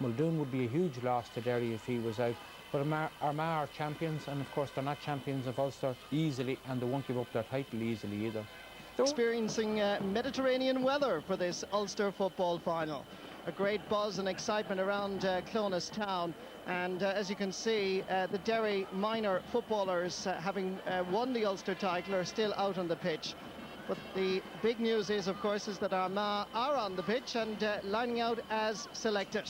Muldoon would be a huge loss to Derry if he was out. But Armagh are champions, and of course they're not champions of Ulster easily, and they won't give up their title easily either. Experiencing Mediterranean weather for this Ulster football final. A great buzz and excitement around Clonus town, and as you can see, the Derry minor footballers, having won the Ulster title, are still out on the pitch. But the big news is, of course, is that Armagh are on the pitch and lining out as selected.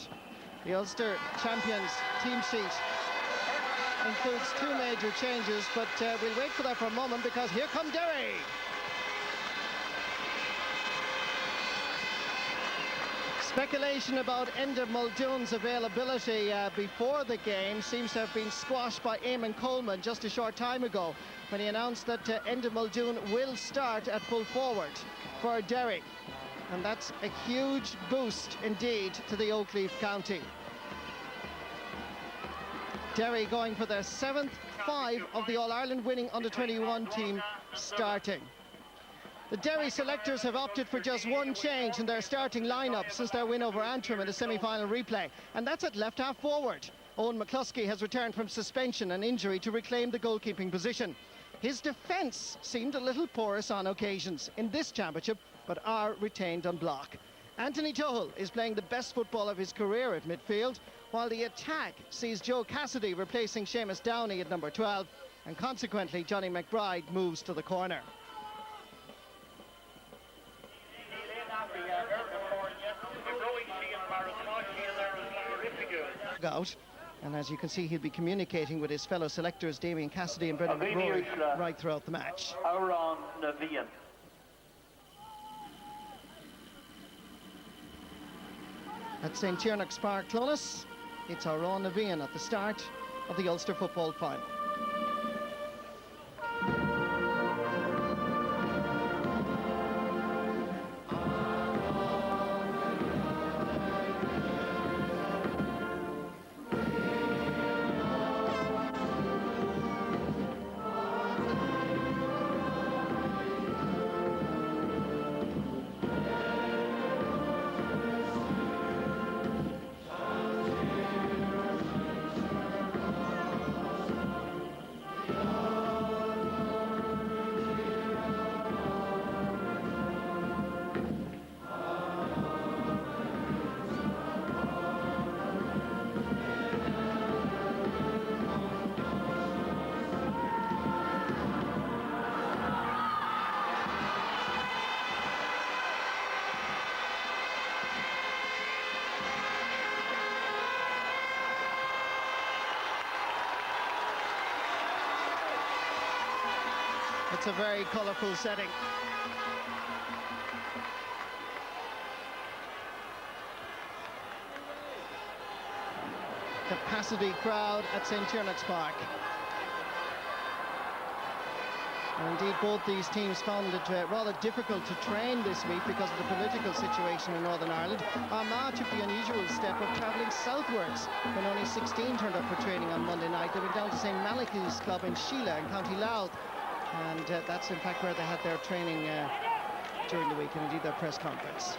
The Ulster champions team sheet includes 2 major changes, but we'll wait for that for a moment, because here come Derry. Speculation about Enda Muldoon's availability before the game seems to have been squashed by Eamon Coleman just a short time ago, when he announced that Enda Muldoon will start at full forward for Derry. And that's a huge boost indeed to the Oakleaf County. Derry going for their 7th 5 of the All-Ireland winning under-21 team starting. The Derry selectors have opted for just 1 change in their starting lineup since their win over Antrim in the semi-final replay, and that's at left half forward. Owen McCluskey has returned from suspension and injury to reclaim the goalkeeping position. His defence seemed a little porous on occasions in this championship, but are retained on block. Anthony Tuchel is playing the best football of his career at midfield, while the attack sees Joe Cassidy replacing Seamus Downey at number 12, and consequently Johnny McBride moves to the corner. Out, and as you can see, he'll be communicating with his fellow selectors Damien Cassidy and Brendan McRory right throughout the match. At St. Tiernach's Park, Clonus, it's Aaron Navian at the start of the Ulster football final. It's a very colourful setting. Capacity crowd at St. Tiernach's Park. And indeed, both these teams found it rather difficult to train this week because of the political situation in Northern Ireland. Armagh took the unusual step of travelling southwards when only 16 turned up for training on Monday night. They went down to St. Malachy's club in Sheila in County Louth. And that's in fact where they had their training during the week, and indeed their press conference.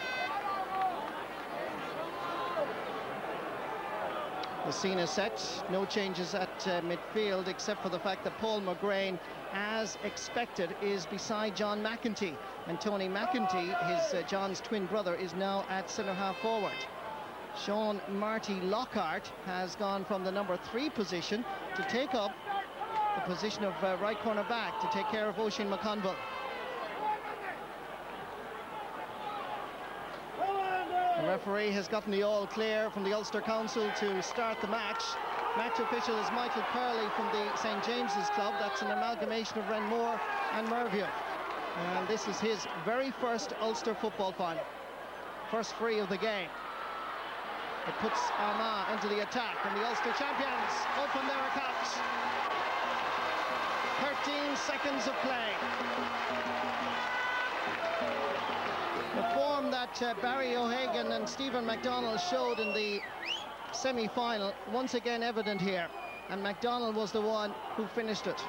The scene is set, no changes at midfield except for the fact that Paul McGrain, as expected, is beside John McEntee, and Tony McEntee, John's twin brother, is now at centre half forward. Sean Marty Lockhart has gone from the number 3 position to take up the position of right corner back to take care of Oisin McConville. The referee has gotten the all clear from the Ulster Council to start the match. Match official is Michael Curley from the St. James's Club. That's an amalgamation of Renmore and Merville. And this is his very first Ulster football final. First free of the game. It puts Armagh into the attack, and the Ulster champions open their accounts. 13 seconds of play. The form that Barry O'Hagan and Stephen MacDonald showed in the semi-final, once again evident here, and MacDonald was the one who finished it.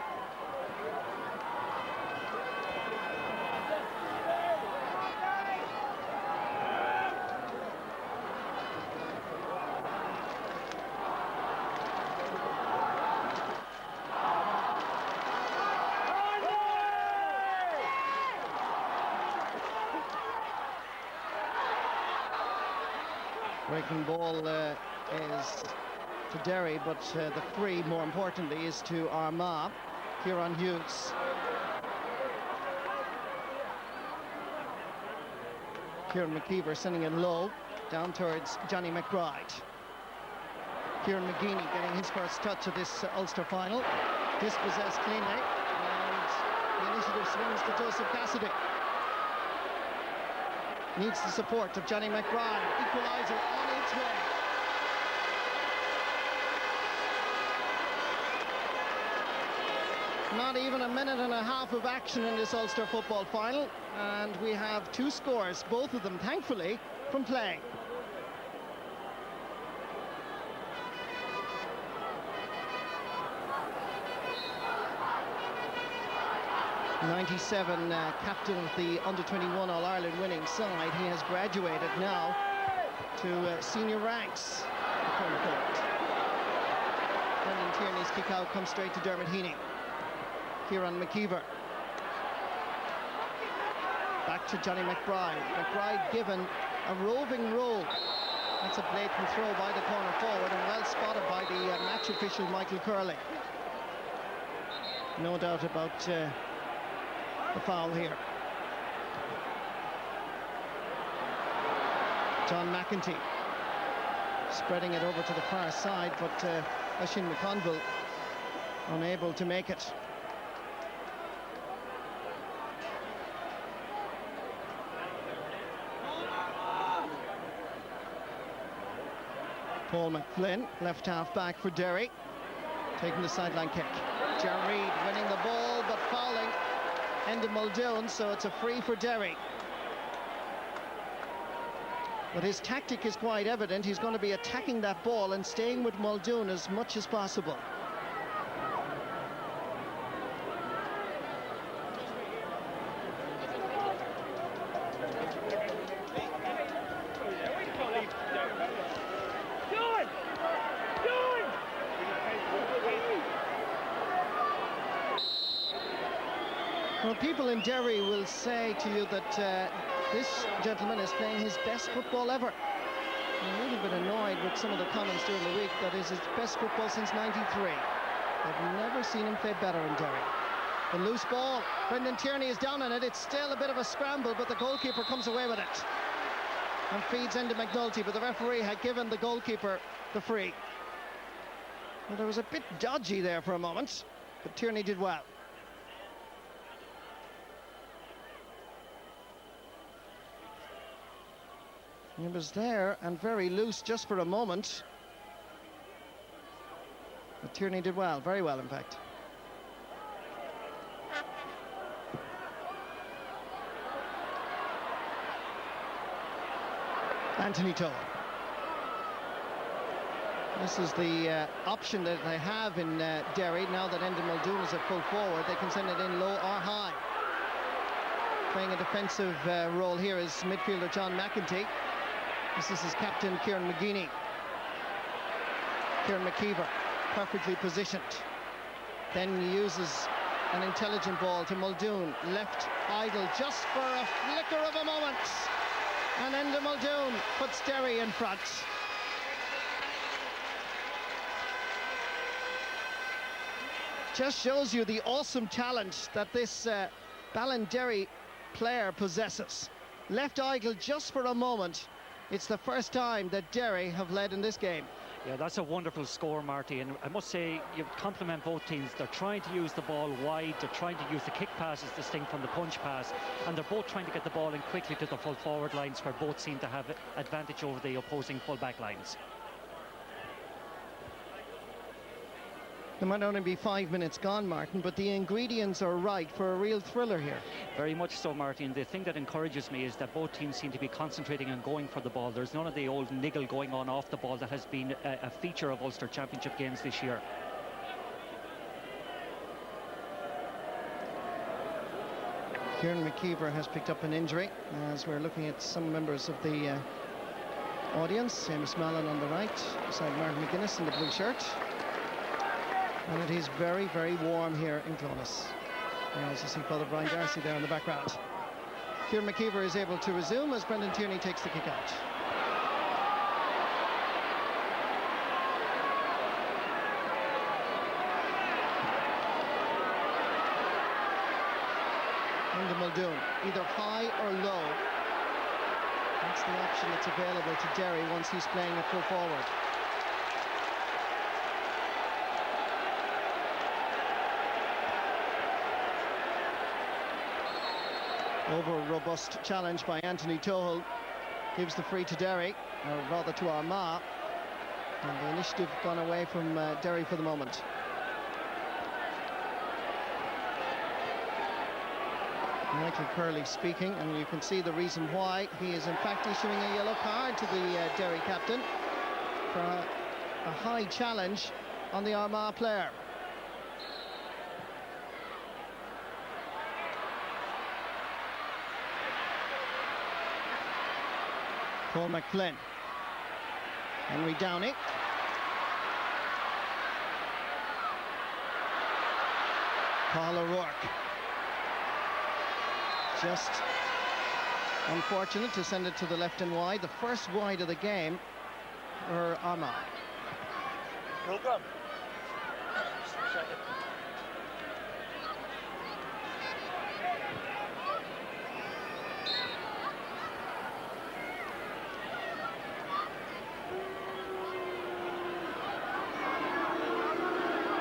Breaking ball is to Derry, but the free, more importantly, is to Armagh. Kieran Hughes. Kieran McKeever sending it low, down towards Johnny McBride. Kieran McGeeney getting his first touch of this Ulster final. Dispossessed cleanly, and the initiative swings to Joseph Cassidy. Needs the support of Johnny McBride. Equaliser on its way. Not even a minute and a half of action in this Ulster football final, and we have two scores, both of them, thankfully, from play. '97 captain of the under-21 All-Ireland winning side. He has graduated now to senior ranks. Brendan Tierney's kick out comes straight to Dermot Heaney. Kieran McKeever. Back to Johnny McBride. McBride given a roving role. That's a blatant throw by the corner forward, and well spotted by the match official Michael Curley. No doubt about the foul here. John McEntee spreading it over to the far side, but Oisin McConville unable to make it. Paul McFlynn, left half back for Derry, taking the sideline kick. Jerry Reid winning the ball, but fouling Enda Muldoon, so it's a free for Derry. But his tactic is quite evident. He's going to be attacking that ball and staying with Muldoon as much as possible. Well, people in Derry will say to you that this gentleman is playing his best football ever. I'm a little bit annoyed with some of the comments during the week that is his best football since '93. I've never seen him play better in Derry. The loose ball, Brendan Tierney is down on it. It's still a bit of a scramble, but the goalkeeper comes away with it and feeds Enda McNulty, but the referee had given the goalkeeper the free. Well, there was a bit dodgy there for a moment, but Tierney did well. He was there and very loose just for a moment. But Tierney did well, very well in fact. Anthony Toll. This is the option that they have in Derry. Now that Enda Muldoon is at full forward, they can send it in low or high. Playing a defensive role here is midfielder John McEntee. This is his captain, Kieran McGeeney. Kieran McKeever, perfectly positioned. Then he uses an intelligent ball to Muldoon. Left idle just for a flicker of a moment. And Enda Muldoon puts Derry in front. Just shows you the awesome talent that this Ballinderry player possesses. Left idle just for a moment. It's the first time that Derry have led in this game. Yeah, that's a wonderful score, Marty, and I must say you compliment both teams. They're trying to use the ball wide, they're trying to use the kick pass as distinct from the punch pass, and they're both trying to get the ball in quickly to the full forward lines, where both seem to have advantage over the opposing full back lines. There might only be 5 minutes gone, Martin, but the ingredients are right for a real thriller here. Very much so, Martin. The thing that encourages me is that both teams seem to be concentrating on going for the ball. There's none of the old niggle going on off the ball that has been a feature of Ulster Championship games this year. Kieran McKeever has picked up an injury, as we're looking at some members of the audience. Seamus Mallon on the right, beside Martin McGuinness in the blue shirt. And it is very, very warm here in Clones. You also see Father Brian Darcy there in the background. Kieran McKeever is able to resume as Brendan Tierney takes the kick out. Muldoon, either high or low. That's the option that's available to Derry once he's playing at full forward. Over robust challenge by Anthony Tohill gives the free to Derry, or rather to Armagh, and the initiative gone away from Derry for the moment. Michael Curley speaking, and you can see the reason why. He is in fact issuing a yellow card to the Derry captain for a high challenge on the Armagh player. Paul McFlynn. Henry Downey. Paul O'Rourke. Just unfortunate to send it to the left and wide. The first wide of the game for Armagh. Program.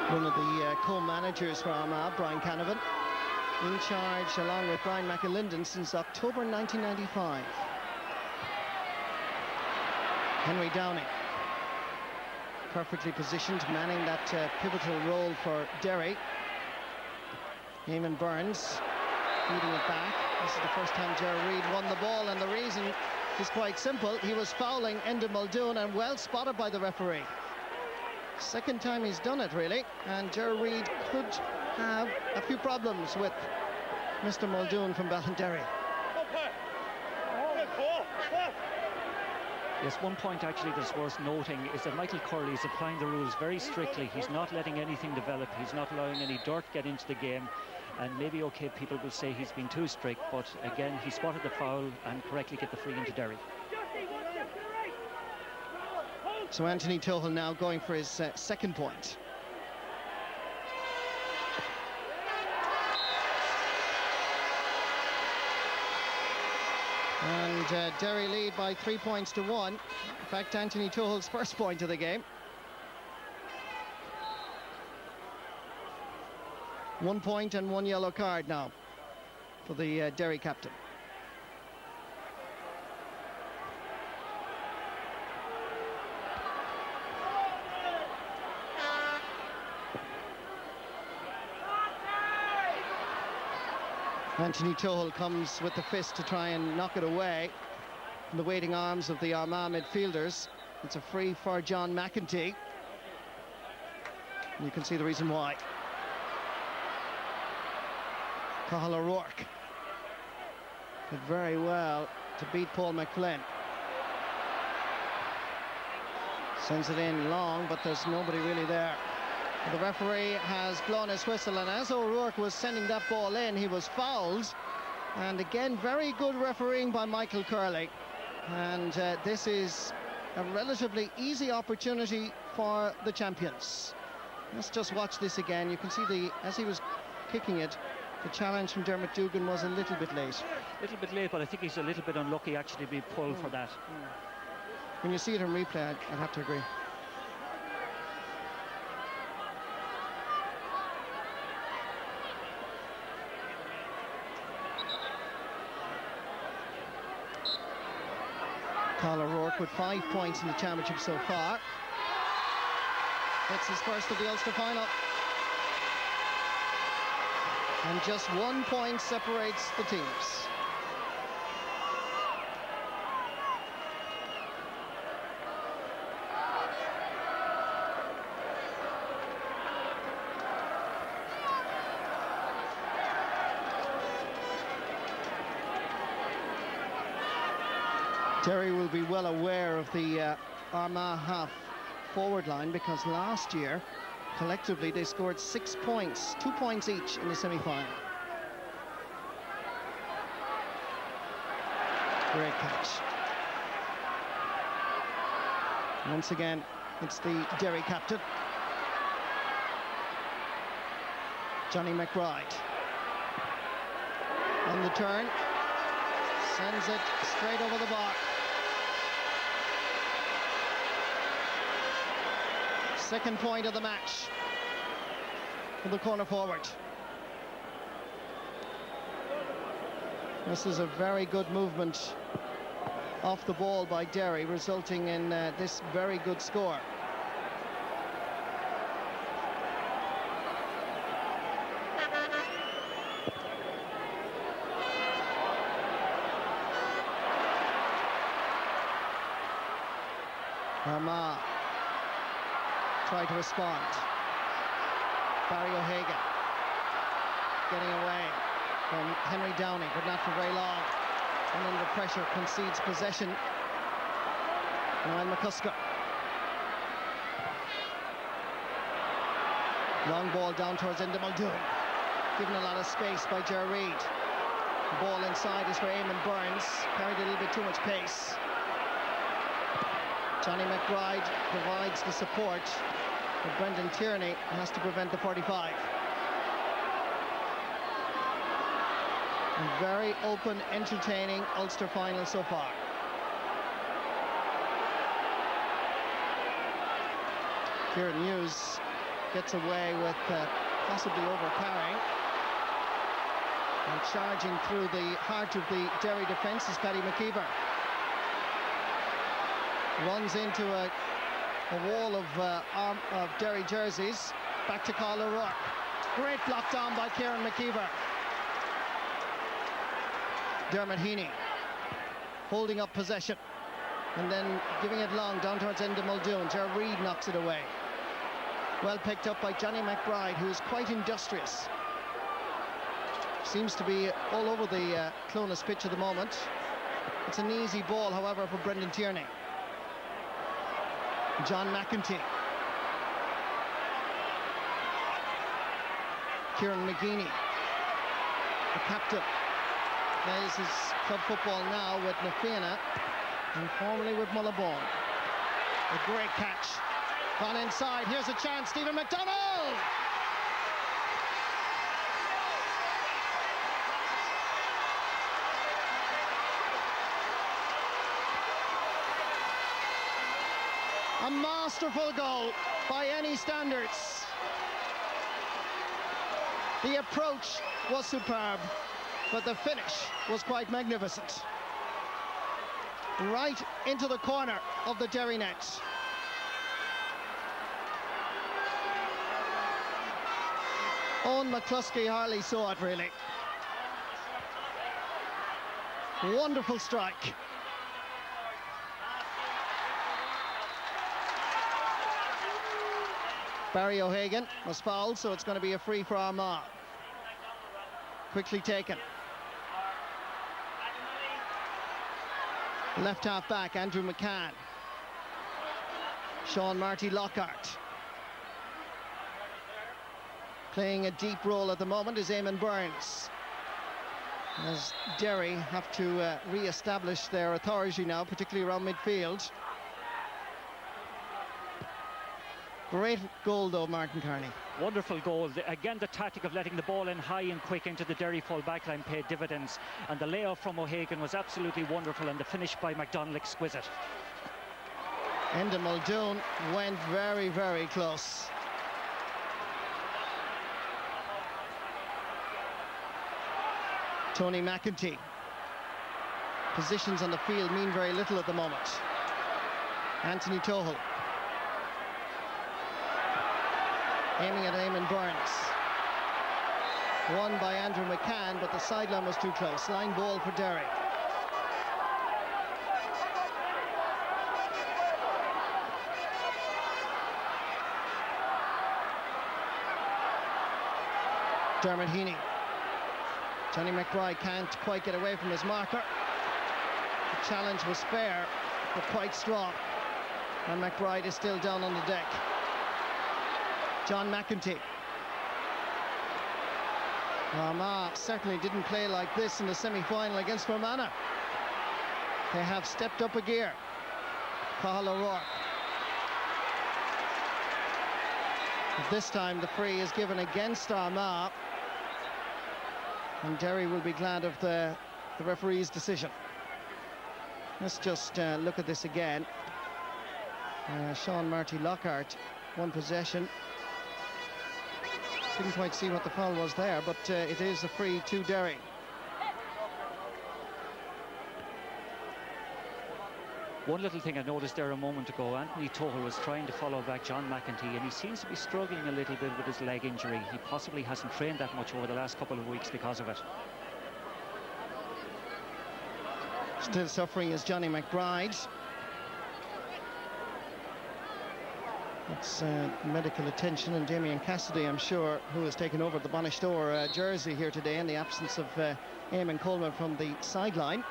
One of the co-managers for Armagh, Brian Canavan, in charge along with Brian McAlinden since October 1995. Henry Downey, perfectly positioned, manning that pivotal role for Derry. Eamon Burns feeding it back. This is the first time Gerry Reid won the ball, and the reason is quite simple. He was fouling Enda Muldoon, and well spotted by the referee. Second time he's done it, really, and Gerry Reid could have a few problems with Mr. Muldoon from Ballinderry. Yes, one point actually that's worth noting is that Michael Curley is applying the rules very strictly. He's not letting anything develop. He's not allowing any dirt get into the game. And maybe, okay, people will say he's been too strict, but again, he spotted the foul and correctly get the free into Derry. So Anthony Tohill now going for his second point. And Derry lead by 3 points to 1. In fact, Anthony Tohill's first point of the game. 1 point and 1 yellow card now for the Derry captain. Anthony Tohill comes with the fist to try and knock it away in the waiting arms of the Armagh midfielders. It's a free for John McEntee. And you can see the reason why. Cathal O'Rourke did very well to beat Paul McFlynn. Sends it in long, but there's nobody really there. The referee has blown his whistle, and as O'Rourke was sending that ball in, he was fouled. And again, very good refereeing by Michael Curley. And this is a relatively easy opportunity for the champions. Let's just watch this again. You can see as he was kicking it, the challenge from Dermot Dugan was a little bit late. A little bit late, but I think he's a little bit unlucky actually to be pulled for that. When you see it in replay, I'd have to agree. Cathal O'Rourke with 5 points in the championship so far. That's his first of the Ulster Final. And just 1 point separates the teams. Derry will be well aware of the Armagh half-forward line, because last year, collectively, they scored 6 points, 2 points each in the semi-final. Great catch. Once again, it's the Derry captain, Johnny McBride. On the turn, sends it straight over the bar. Second point of the match for the corner forward. This is a very good movement off the ball by Derry, resulting in this very good score. Armagh try to respond. Barry O'Hagan getting away from Henry Downey, but not for very long. And under pressure concedes possession. Niall McCusker. Long ball down towards Enda Muldoon. Given a lot of space by Ger Reid. The ball inside is for Eamon Burns. Carried a little bit too much pace. Johnny McBride provides the support, but Brendan Tierney has to prevent the 45. A very open, entertaining Ulster final so far. Kieran Hughes gets away with possibly overcarrying. And charging through the heart of the Derry defence is Paddy McKeever. Runs into a wall of Derry jerseys. Back to Carl O'Rourke. Great block down by Kieran McKeever. Dermot Heaney holding up possession and then giving it long down towards Enda Muldoon. Ger Reid knocks it away. Well picked up by Johnny McBride, who is quite industrious. Seems to be all over the Clonus pitch at the moment. It's an easy ball, however, for Brendan Tierney. John McEntee. Kieran McGeeney, the captain, plays his club football now with Na Fianna and formerly with Mullabone. A great catch. Gone inside. Here's a chance. Stephen McDonald! A masterful goal by any standards. The approach was superb, but the finish was quite magnificent. Right into the corner of the Derry net. Owen McCluskey hardly saw it, really. Wonderful strike. Barry O'Hagan was fouled, so it's going to be a free for Armagh. Quickly taken. Left half back, Andrew McCann. Sean Marty Lockhart. Playing a deep role at the moment is Eamon Burns. As Derry have to re-establish their authority now, particularly around midfield. Great goal though, Martin Carney. Wonderful goal. Again, the tactic of letting the ball in high and quick into the Derry full back line paid dividends. And the layoff from O'Hagan was absolutely wonderful, and the finish by McDonald exquisite. Enda Muldoon went very, very close. Tony McEntee. Positions on the field mean very little at the moment. Anthony Tohill. Aiming at Eamon Burns. Won by Andrew McCann, but the sideline was too close. Line ball for Derry. Dermot Heaney. Johnny McBride can't quite get away from his marker. The challenge was fair, but quite strong. And McBride is still down on the deck. John McEntee. Armagh certainly didn't play like this in the semi-final against Fermanagh. They have stepped up a gear. Cathal O'Rourke. But this time the free is given against Armagh. And Derry will be glad of the referee's decision. Let's just look at this again. Sean Marty Lockhart, one possession. Didn't quite see what the foul was there, but it is a free to Derry. One little thing I noticed there a moment ago, Anthony Tohill was trying to follow back John McEntee, and he seems to be struggling a little bit with his leg injury. He possibly hasn't trained that much over the last couple of weeks because of it. Still suffering is Johnny McBride. That's medical attention, and Damien Cassidy, I'm sure, who has taken over the Bannister jersey here today in the absence of Eamon Coleman from the sideline.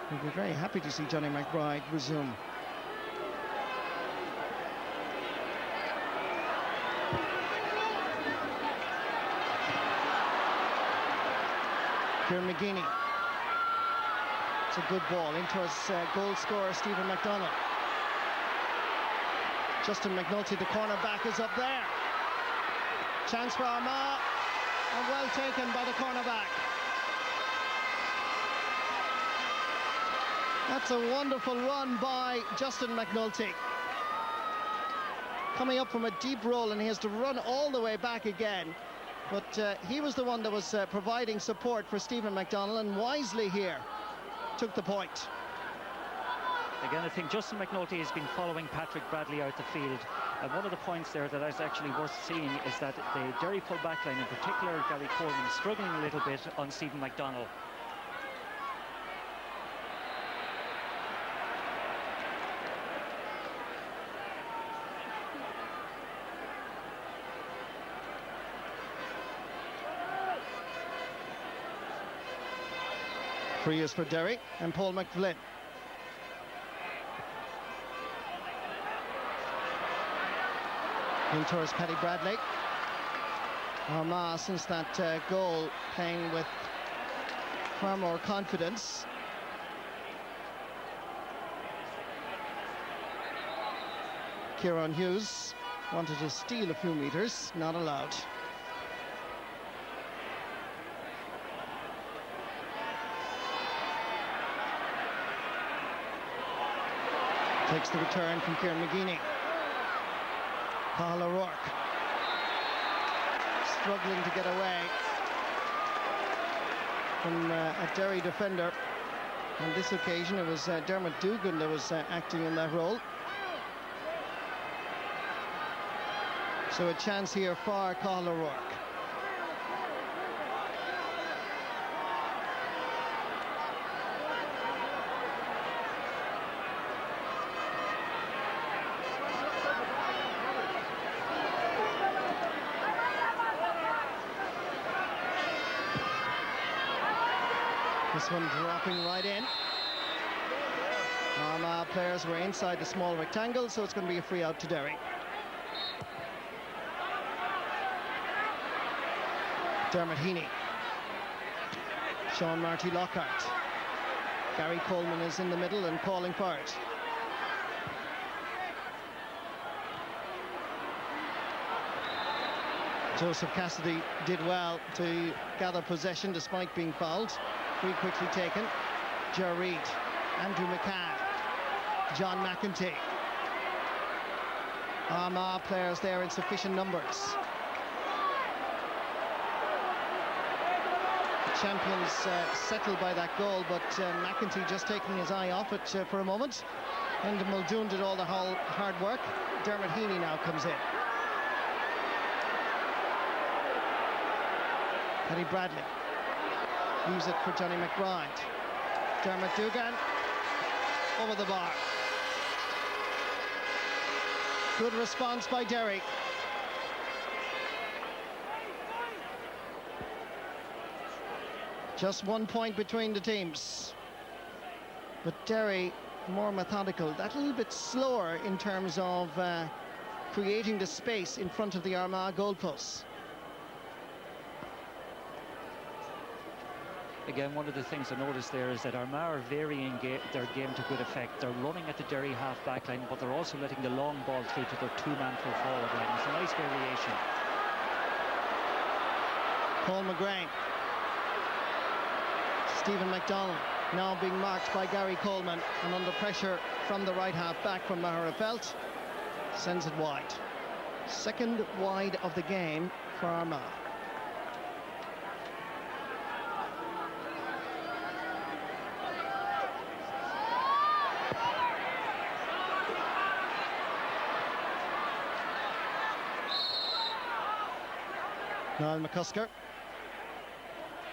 We'll be very happy to see Johnny McBride resume. Kieran McGeeney. It's a good ball in towards goal scorer Stephen McDonald. Justin McNulty, the cornerback, is up there. Chance for Armagh, and well taken by the cornerback. That's a wonderful run by Justin McNulty. Coming up from a deep roll, and he has to run all the way back again. But he was the one that was providing support for Stephen McDonald, and wisely here took the point. Again, I think Justin McNulty has been following Patrick Bradley out the field. And one of the points there that is actually worth seeing is that the Derry full back line, in particular Gary Coleman, is struggling a little bit on Stephen McDonald. Free is for Derry and Paul McFlynn. In towards Paddy Bradley. Armagh, since that goal, playing with far more confidence. Kieran Hughes wanted to steal a few meters, not allowed. Takes the return from Kieran McGeeney. Paul O'Rourke struggling to get away from a Derry defender. On this occasion, it was Dermot Dugan that was acting in that role. So a chance here for Paul O'Rourke. This one dropping right in. Armagh players were inside the small rectangle, so it's going to be a free out to Derry. Dermot Heaney. Sean Marty Lockhart. Gary Coleman is in the middle and calling for it. Joseph Cassidy did well to gather possession despite being fouled. Free quickly taken. Ger Reid, Andrew McCann, John McEntee. Armagh players there in sufficient numbers. The champions settled by that goal, but McEntee just taking his eye off it for a moment. And Muldoon did all the hard work. Dermot Heaney now comes in. Paddy Bradley leaves it for Johnny McBride. Dermot Dugan over the bar. Good response by Derry. Just 1 point between the teams. But Derry more methodical, that little bit slower in terms of creating the space in front of the Armagh goalposts. Again, one of the things I noticed there is that Armagh are varying their game to good effect. They're running at the Derry half-back line, but they're also letting the long ball through to their two-man full forward line. It's a nice variation. Paul McGrain Stephen MacDonald now being marked by Gary Coleman, and under pressure from the right half back from Mahara Felt, sends it wide. Second wide of the game for Armagh. Niall McCusker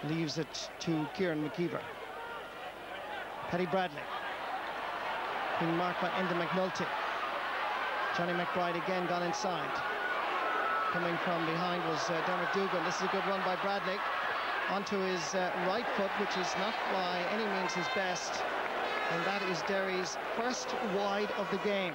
leaves it to Kieran McKeever. Paddy Bradley being marked by Enda McNulty. Johnny McBride again gone inside. Coming from behind was Dermot Dugan. This is a good run by Bradley onto his right foot, which is not by any means his best, and that is Derry's first wide of the game.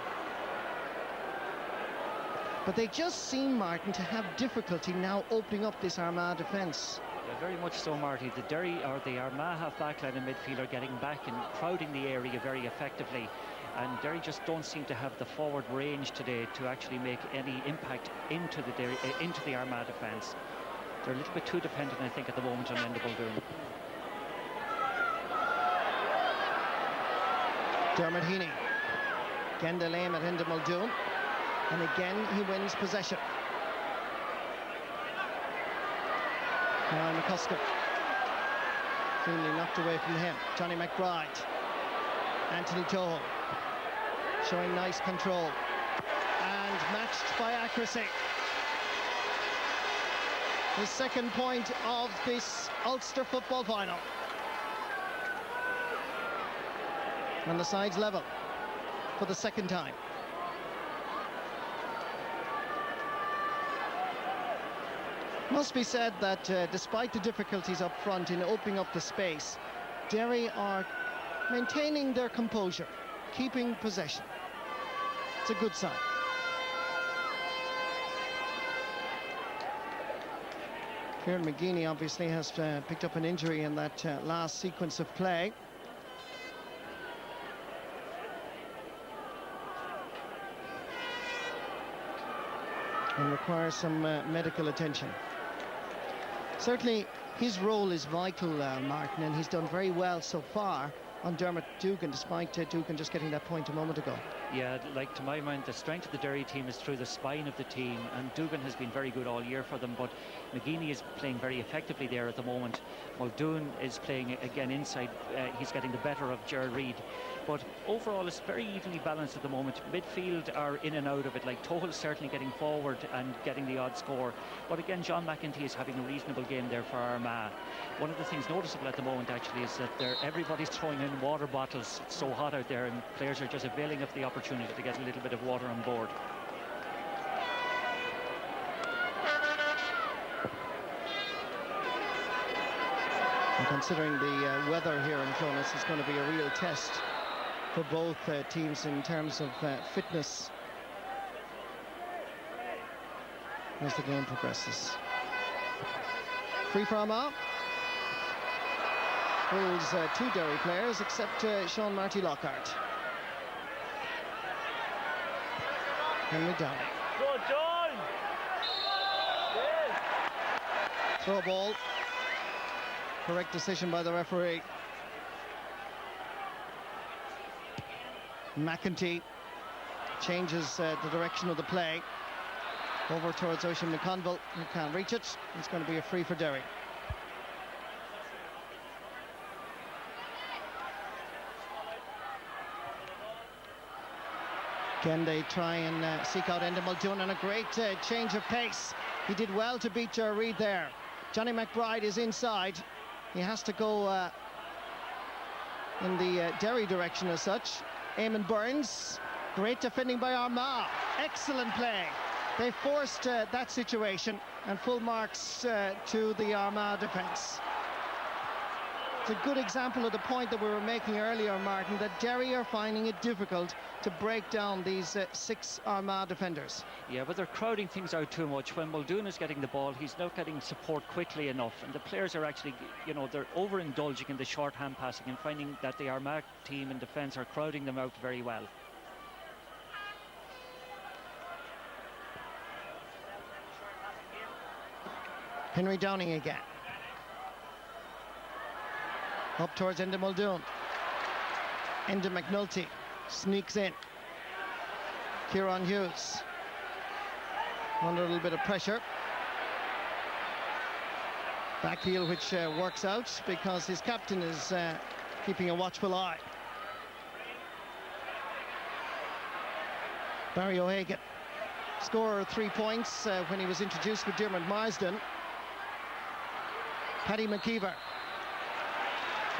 But they just seem, Martin, to have difficulty now opening up this Armagh defence. Yeah, very much so, Marty. The Derry or the Armagh half backline and midfield are getting back and crowding the area very effectively, and Derry just don't seem to have the forward range today to actually make any impact into the Armagh defence. They're a little bit too dependent, I think, at the moment on Enda Muldoon. Dermot Heaney. Gendel aim at Enda Muldoon. And again, he wins possession. Now McCusker. Cleanly knocked away from him. Johnny McBride. Anthony Toho. Showing nice control. And matched by accuracy. The second point of this Ulster Football Final. And the sides level for the second time. Must be said that despite the difficulties up front in opening up the space, Derry are maintaining their composure, keeping possession. It's a good sign. Kieran McGeeney obviously has picked up an injury in that last sequence of play. And requires some medical attention. Certainly his role is vital, Martin, and he's done very well so far on Dermot Dugan, despite Dugan just getting that point a moment ago. Yeah, like, to my mind, the strength of the Derry team is through the spine of the team, and Dugan has been very good all year for them, but McGeeney is playing very effectively there at the moment. Muldoon is playing again inside. He's getting the better of Ger Reid, but overall it's very evenly balanced at the moment. Midfield are in and out of it, like Tohill's certainly getting forward and getting the odd score, but again John McEntee is having a reasonable game there for Armagh. One of the things noticeable at the moment actually is that everybody's throwing in water bottles. It's so hot out there, and players are just availing of the opportunity to get a little bit of water on board. And considering the weather here in Clones, is going to be a real test for both teams in terms of fitness as the game progresses. Free for Armagh. Holds two Derry players except Sean Marty Lockhart. Henry Downey. Go, John! Throw ball. Correct decision by the referee. McEntee changes the direction of the play over towards Oisin McConville. He can't reach it. It's going to be a free for Derry. Again, they try and seek out Enda Muldoon, and a great change of pace. He did well to beat Ger Reid there. Johnny McBride is inside. He has to go in the Derry direction as such. Eamon Burns, great defending by Armagh. Excellent play. They forced that situation, and full marks to the Armagh defence. It's a good example of the point that we were making earlier, Martin, that Derry are finding it difficult to break down these six Armagh defenders. Yeah, but they're crowding things out too much. When Muldoon is getting the ball, he's not getting support quickly enough, and the players are actually, they're overindulging in the short hand passing and finding that the Armagh team in defence are crowding them out very well. Henry Downing again. Up towards Enda Muldoon. Enda McNulty sneaks in. Kieran Hughes under a little bit of pressure. Backheel which works out because his captain is keeping a watchful eye. Barry O'Hagan, scorer of 3 points when he was introduced with Dermot Marsden. Paddy McKeever.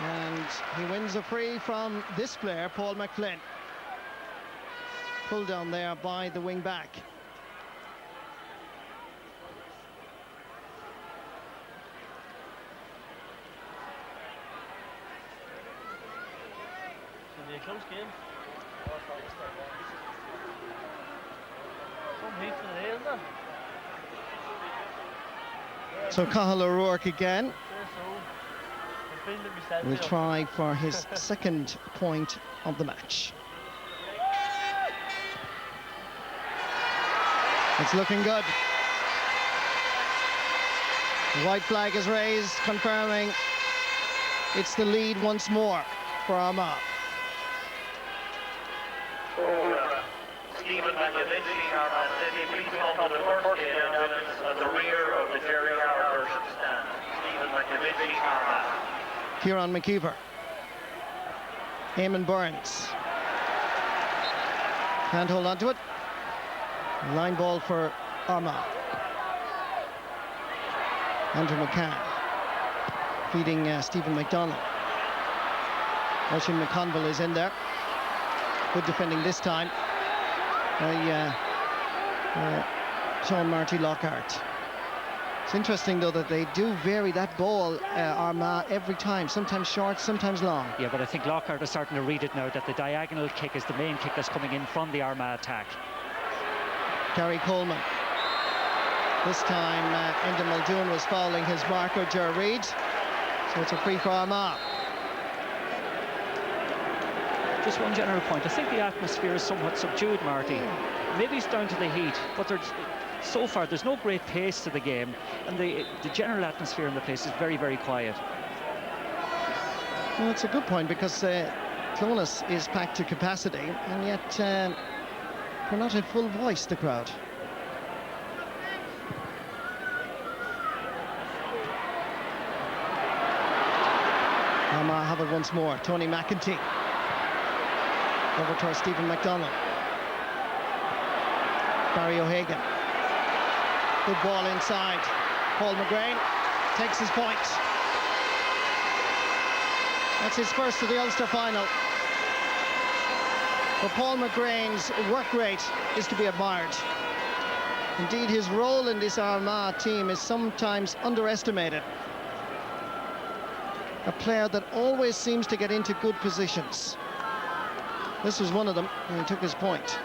And he wins a free from this player, Paul McFlynn. Pulled down there by the wing back. It's a close game. Some heat in the isn't there? So Cathal O'Rourke again will try for his second point of the match. It's looking good. The white flag is raised, confirming it's the lead once more for Armagh. Stephen McAvinty, Armagh City, please come to the first aid ambulance at the rear of the Derry and Armagh worship stand. Stephen McAvinty, Armagh. Kieran McKeever. Eamon Burns. Can't hold on to it. Line ball for Armagh. Andrew McCann feeding Stephen McDonald. Oisin McConville is in there. Good defending this time by Sean Marty Lockhart. It's interesting though that they do vary that ball, Armagh, every time, sometimes short, sometimes long. Yeah, but I think Lockhart is starting to read it now, that the diagonal kick is the main kick that's coming in from the Armagh attack. Gary Coleman. This time Enda Muldoon was fouling his marker, Ger Reid. So it's a free for Armagh. Just one general point. I think the atmosphere is somewhat subdued, Marty. Maybe it's down to the heat, but so far there's no great pace to the game, and the general atmosphere in the place is very, very quiet. Well, it's a good point, because Clonus is packed to capacity, and yet they're not in full voice, the crowd. Armagh have it once more. Tony McEntee. Over towards Stephen McDonald. Barry O'Hagan. Good ball inside. Paul McGrain takes his point. That's his first of the Ulster Final. But Paul McGrain's work rate is to be admired. Indeed, his role in this Armagh team is sometimes underestimated. A player that always seems to get into good positions. This was one of them, and he took his point.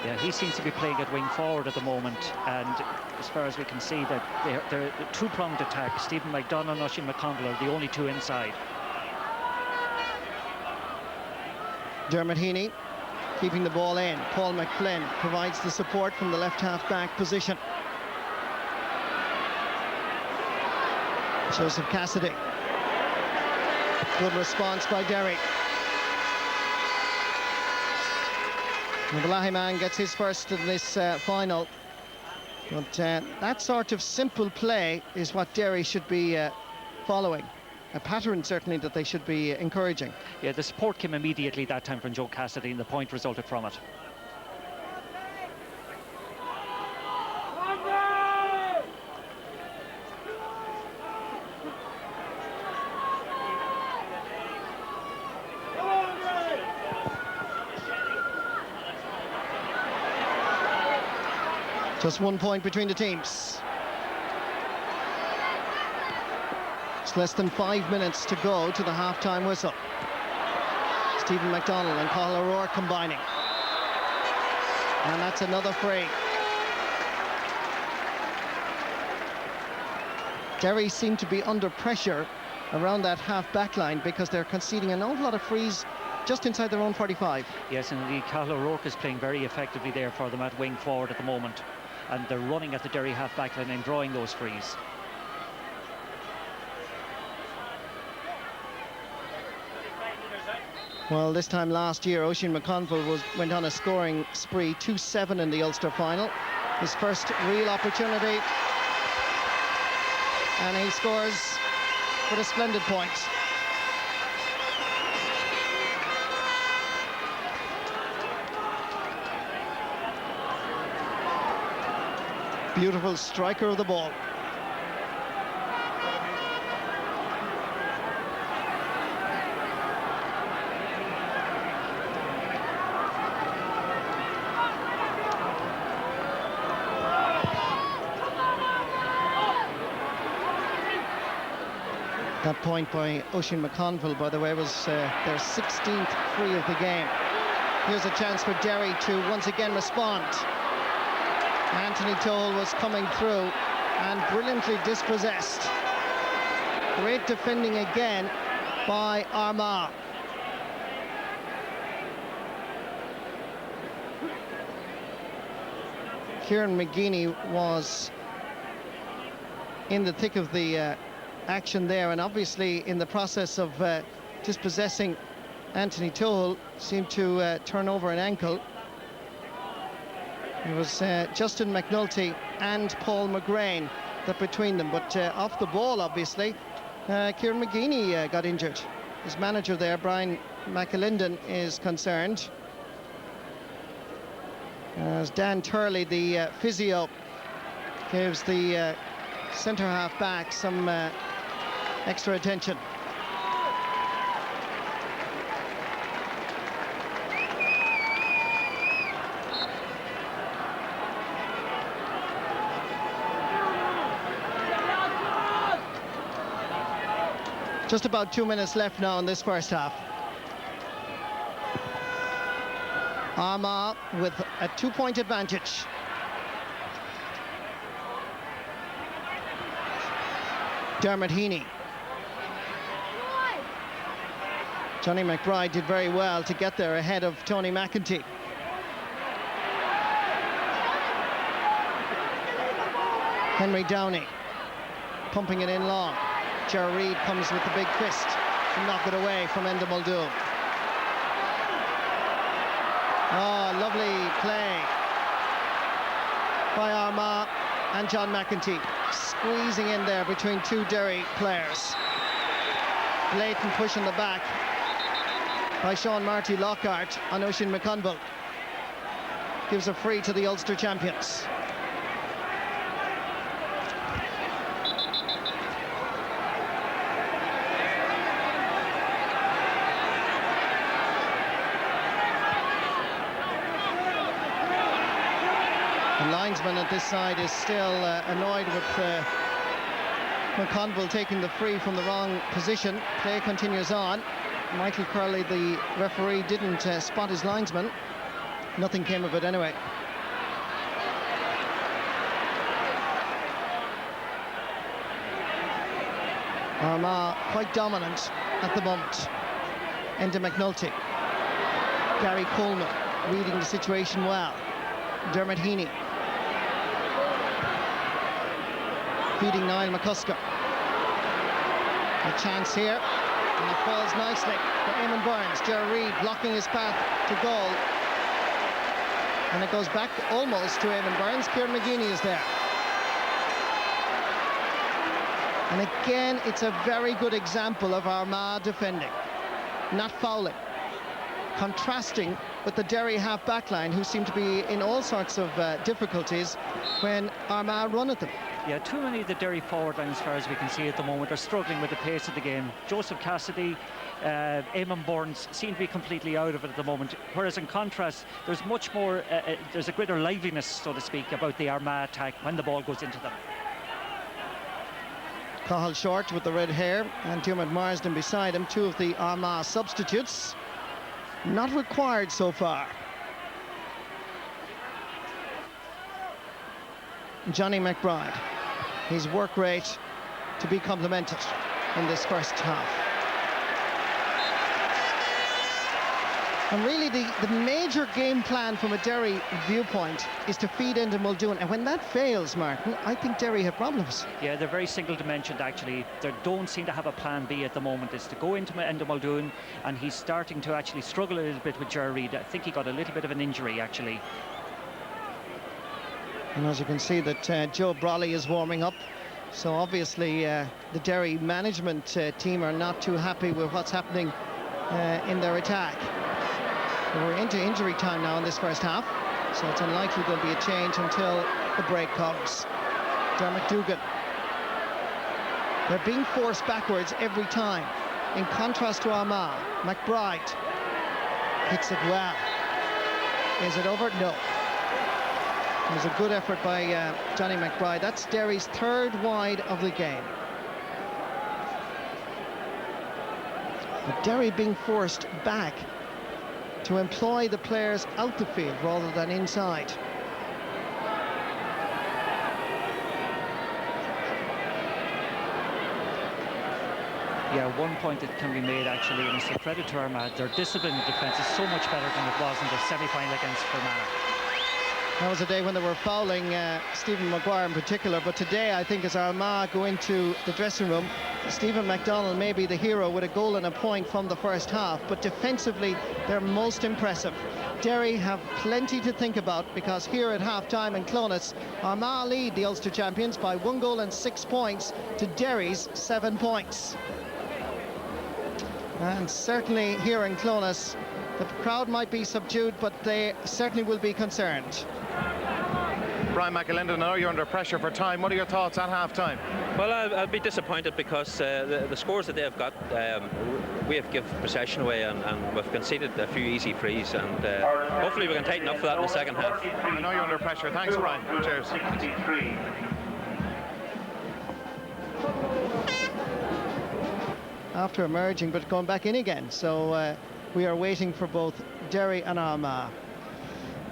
Yeah, he seems to be playing at wing forward at the moment, and as far as we can see, that they're a two-pronged attack. Stephen McDonagh and Oisin McConville are the only two inside. Dermot Heaney keeping the ball in. Paul McFlynn provides the support from the left half-back position. Joseph Cassidy. Good response by Derry. The man gets his first in this final. But that sort of simple play is what Derry should be following. A pattern, certainly, that they should be encouraging. Yeah, the support came immediately that time from Joe Cassidy, and the point resulted from it. Just 1 point between the teams. It's less than 5 minutes to go to the half-time whistle. Stephen McDonald and Cathal O'Rourke combining. And that's another free. Derry seem to be under pressure around that half-back line because they're conceding an awful lot of frees just inside their own 45. Yes, and indeed, Cathal O'Rourke is playing very effectively there for them at wing forward at the moment. And they're running at the Derry half-back line and drawing those frees. Well, this time last year, Oisin McConville went on a scoring spree, 2-7 in the Ulster final. His first real opportunity, and he scores with a splendid point. Beautiful striker of the ball. That point by Oisin McConville, by the way, was their 16th free of the game. Here's a chance for Derry to once again respond. Anthony Toll was coming through and brilliantly dispossessed. Great defending again by Armagh. Kieran McGeeney was in the thick of the action there, and obviously in the process of dispossessing Anthony Toll, seemed to turn over an ankle. It was Justin McNulty and Paul McGrain that between them, but off the ball, obviously, Kieran McGeeney got injured. His manager there, Brian McAlinden, is concerned. As Dan Turley, the physio, gives the centre-half back some extra attention. Just about 2 minutes left now in this first half. Armagh with a 2-point advantage. Dermot Heaney. Johnny McBride did very well to get there ahead of Tony McEntee. Henry Downey pumping it in long. Ger Reid comes with the big fist to knock it away from Enda Muldoon. Oh, lovely play by Armagh and John McEntee, squeezing in there between two Derry players. Blatant push in the back by Sean Marty Lockhart on Oisin McConville. Gives a free to the Ulster champions. The linesman at this side is still annoyed with McConville taking the free from the wrong position. Play continues on. Michael Curley, the referee, didn't spot his linesman. Nothing came of it anyway. Armagh quite dominant at the moment. Enda McNulty. Gary Coleman reading the situation well. Dermot Heaney. Feeding Niall McCusker. A chance here, and it falls nicely for Eamon Burns. Ger Reid blocking his path to goal. And it goes back almost to Eamon Burns. Kieran McGeeney is there. And again, it's a very good example of Armagh defending, not fouling. Contrasting with the Derry half-back line, who seem to be in all sorts of difficulties when Armagh run at them. Yeah, too many of the Derry forward line, as far as we can see at the moment, are struggling with the pace of the game. Joseph Cassidy, Eamon Burns seem to be completely out of it at the moment, whereas in contrast, there's much more, there's a greater liveliness, so to speak, about the Armagh attack when the ball goes into them. Cathal Short with the red hair and Diarmuid Marsden beside him, two of the Armagh substitutes. Not required so far. Johnny McBride, his work rate to be complimented in this first half. And really the major game plan from a Derry viewpoint is to feed into Muldoon. And when that fails, Martin, I think Derry have problems. Yeah, they're very single-dimensioned, actually. They don't seem to have a plan B at the moment. It's to go into Muldoon, and he's starting to actually struggle a little bit with Ger Reid. I think he got a little bit of an injury, actually. And as you can see that Joe Brawley is warming up. So obviously the Derry management team are not too happy with what's happening in their attack. We're into injury time now in this first half, so it's unlikely there'll be a change until the break comes. Dermot Dugan. They're being forced backwards every time. In contrast to Armagh, McBride hits it well. Is it over? No. It was a good effort by Johnny McBride. That's Derry's third wide of the game. But Derry being forced back to employ the players out the field rather than inside. Yeah, one point that can be made, actually, and it's a credit to Armagh. Their discipline in defence is so much better than it was in the semi-final against Fermanagh. That was a day when they were fouling Stephen Maguire in particular, but today I think as Armagh go into the dressing room, Stephen MacDonald may be the hero with a goal and a point from the first half, but defensively they're most impressive. Derry have plenty to think about, because here at half-time in Clones, Armagh lead the Ulster champions by 1 goal and 6 points to Derry's 7 points. And certainly here in Clones, the crowd might be subdued, but they certainly will be concerned. Brian McAlinden, now you're under pressure for time. What are your thoughts at half-time? Well, I'll be disappointed because the scores that they've got, we have given possession away, and we've conceded a few easy frees, and hopefully we can tighten up for that in the second half. I know you're under pressure. Thanks, Brian. Cheers. After emerging, but going back in again. So we are waiting for both Derry and Armagh.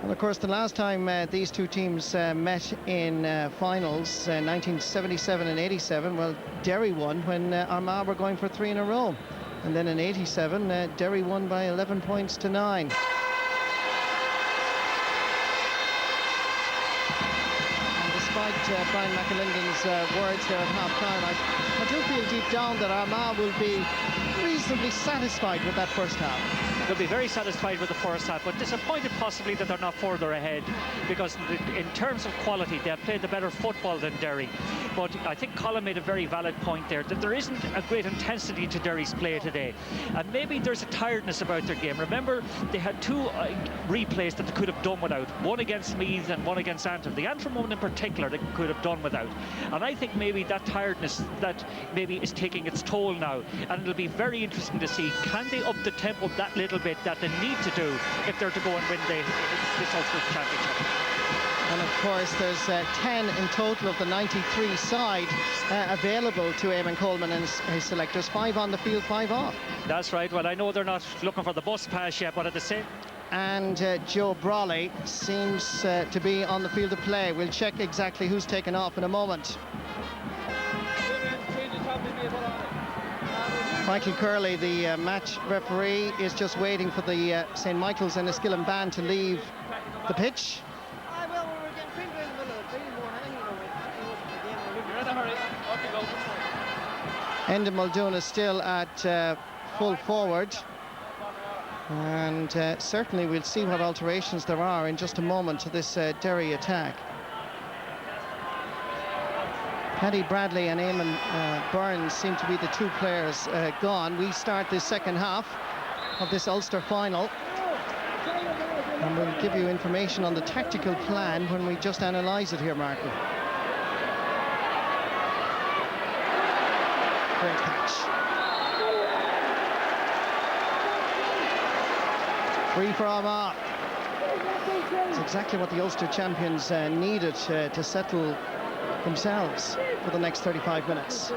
And of course, the last time these two teams met in finals, 1977 and 87, well, Derry won when Armagh were going for 3 in a row. And then in 87, Derry won by 11 points to 9. And despite Brian McAlinden's words there at half-time, I do feel deep down that Armagh will be reasonably satisfied with that first half. They'll be very satisfied with the first half, but disappointed possibly that they're not further ahead, because in terms of quality they have played the better football than Derry. But I think Colin made a very valid point there, that there isn't a great intensity to Derry's play today, and maybe there's a tiredness about their game. Remember, they had 2 replays that they could have done without, one against Meath and one against Antrim. The Antrim one in particular they could have done without, and I think maybe that tiredness that maybe is taking its toll now, and it'll be very interesting to see, can they up the tempo that little bit that they need to do if they're to go and win this Ulster Championship. And of course there's 10 in total of the 93 side available to Eamon Coleman and his selectors, 5 on the field, 5 off. That's right. Well, I know they're not looking for the bus pass yet, but at the same... And Joe Brawley seems to be on the field of play. We'll check exactly who's taken off in a moment. Michael Curley, the match referee, is just waiting for the St. Michael's and Enniskillen band to leave the pitch. Enda Muldoon is still at full forward, and certainly we'll see what alterations there are in just a moment to this Derry attack. Paddy Bradley and Eamon Burns seem to be the 2 players gone. We start the second half of this Ulster final, and we'll give you information on the tactical plan when we just analyse it here, Martin. Great catch. Free for Armagh. It's exactly what the Ulster champions needed to settle themselves for the next 35 minutes.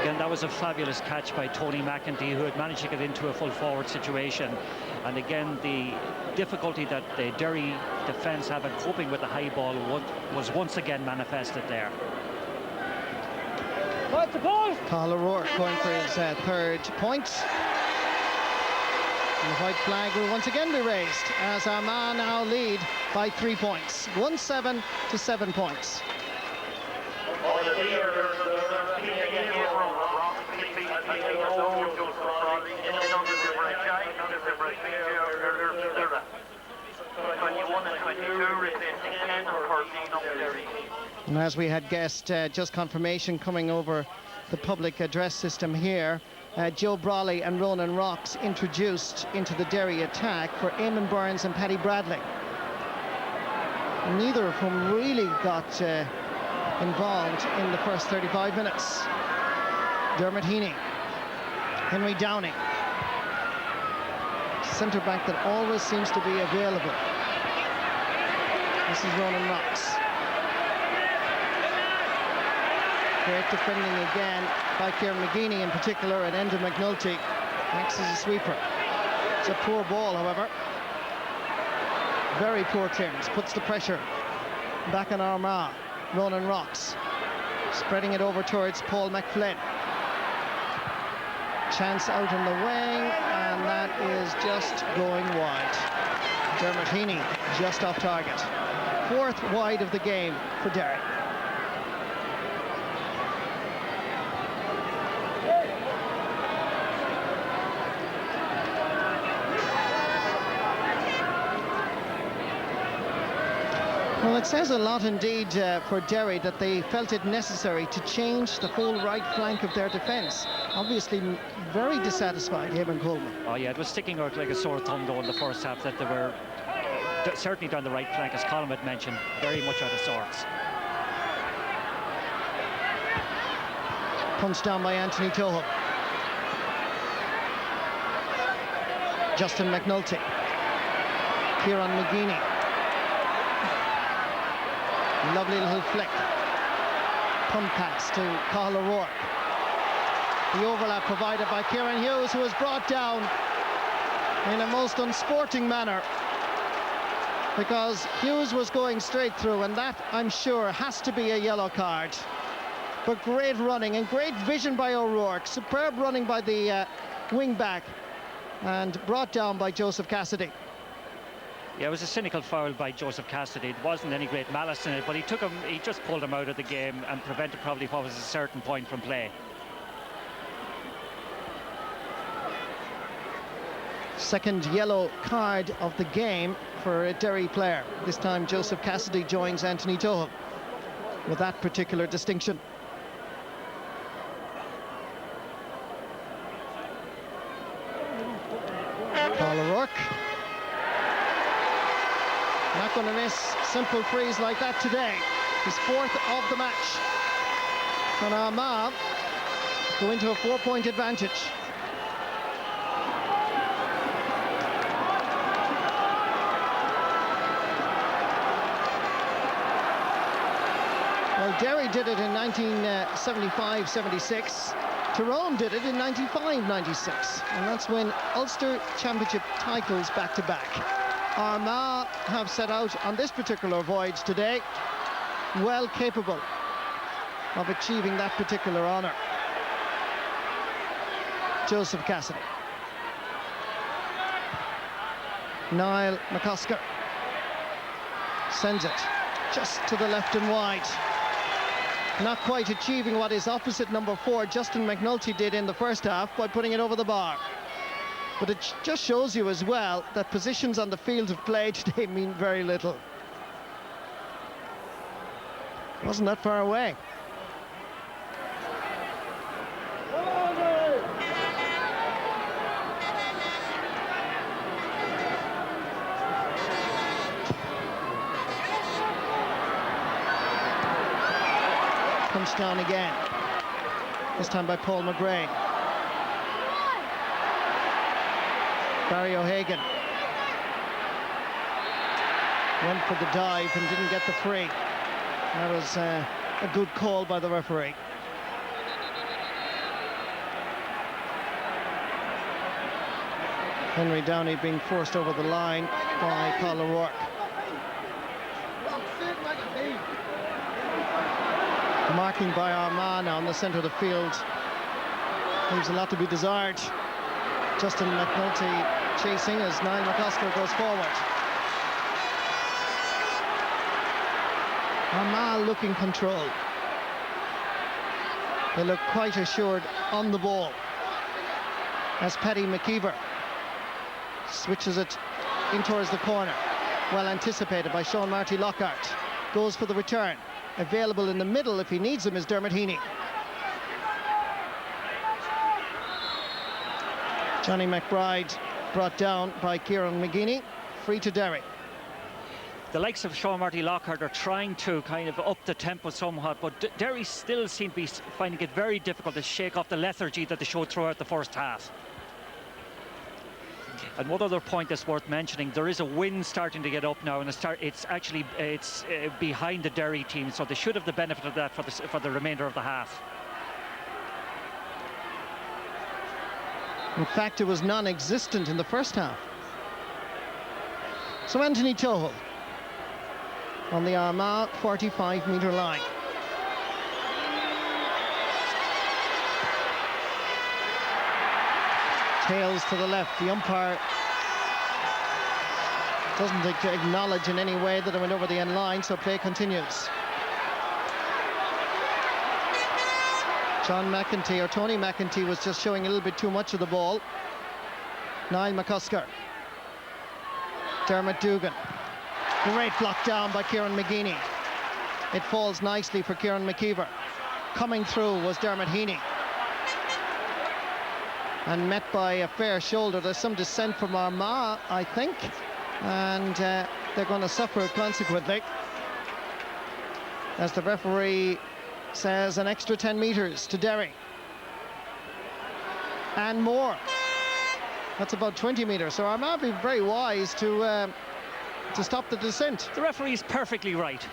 Again, that was a fabulous catch by Tony McEntee, who had managed to get into a full forward situation. And again, the difficulty that the Derry defence have in coping with the high ball was once again manifested there. Cathal O'Rourke going for his third point. And the white flag will once again be raised as Armagh now lead by 3 points. 1-7 to 7 points. And as we had guessed, just confirmation coming over the public address system here, Joe Brawley and Ronan Rocks introduced into the Derry attack for Eamon Burns and Paddy Bradley. Neither of whom really got involved in the first 35 minutes. Dermot Heaney, Henry Downey, centre back that always seems to be available. This is Ronan Rocks. Great defending again by Kieran McGeeney in particular, and Enda McNulty acts as a sweeper. It's a poor ball, however. Very poor clearance, puts the pressure back on Armagh. Ronan Rocks spreading it over towards Paul McFlynn. Chance out on the wing, and that is just going wide. Dermot Heaney just off target. Fourth wide of the game for Derry. Well, it says a lot indeed for Derry that they felt it necessary to change the whole right flank of their defence. Obviously very dissatisfied, Eamon Coleman. Oh yeah, it was sticking out like a sore thumb though in the first half that they were certainly down the right flank, as Colin had mentioned, very much out of sorts. Punched down by Anthony Toho. Justin McNulty. Kieran McGeeney. Lovely little flick. Punt pass to Cathal O'Rourke. The overlap provided by Kieran Hughes, who was brought down in a most unsporting manner, because Hughes was going straight through, and that, I'm sure, has to be a yellow card. But great running and great vision by O'Rourke. Superb running by the wing back, and brought down by Joseph Cassidy. Yeah, it was a cynical foul by Joseph Cassidy. It wasn't any great malice in it, but he just pulled him out of the game and prevented probably what was a certain point from play. Second yellow card of the game for a Derry player. This time Joseph Cassidy joins Anthony Toho with that particular distinction. Cathal O'Rourke. Not going to miss simple frees like that today. His fourth of the match. And Armagh go into a 4-point advantage. Well, Derry did it in 1975-76. Tyrone did it in 95-96. And that's when Ulster Championship titles back-to-back. Armagh have set out on this particular voyage today, well capable of achieving that particular honour. Joseph Cassidy. Niall McCusker sends it just to the left and wide. Not quite achieving what his opposite number 4, Justin McNulty, did in the first half by putting it over the bar. But it just shows you as well that positions on the field of play today mean very little. Wasn't that far away. Comes down again. This time by Paul McGray. Barry O'Hagan went for the dive and didn't get the free. That was a good call by the referee. Henry Downey being forced over the line by Cathal O'Rourke. Marking by Armagh now in the centre of the field. Leaves a lot to be desired. Justin McNulty chasing as Niall McOsker goes forward. Armagh looking control. They look quite assured on the ball as Paddy McKeever switches it in towards the corner. Well anticipated by Sean Marty Lockhart. Goes for the return. Available in the middle if he needs him is Dermot Heaney. Johnny McBride brought down by Kieran McGeeney. Free to Derry. The likes of Sean Marty Lockhart are trying to kind of up the tempo somewhat, but Derry still seem to be finding it very difficult to shake off the lethargy that they showed throughout the first half. And one other point that's worth mentioning, there is a wind starting to get up now, and it's behind the Derry team, so they should have the benefit of that for the remainder of the half. In fact, it was non-existent in the first half. So Anthony Tohill on the Armagh 45-metre line. Tails to the left. The umpire doesn't acknowledge in any way that it went over the end line, so play continues. John McEntee, or Tony McEntee, was just showing a little bit too much of the ball. Niall McOsker. Dermot Dugan. Great block down by Kieran McGeeney. It falls nicely for Kieran McKeever. Coming through was Dermot Heaney. And met by a fair shoulder. There's some dissent from Armagh, I think. And they're going to suffer consequently. As the referee says, an extra 10 metres to Derry. And more. That's about 20 metres. So Armagh be very wise to stop the descent. The referee is perfectly right.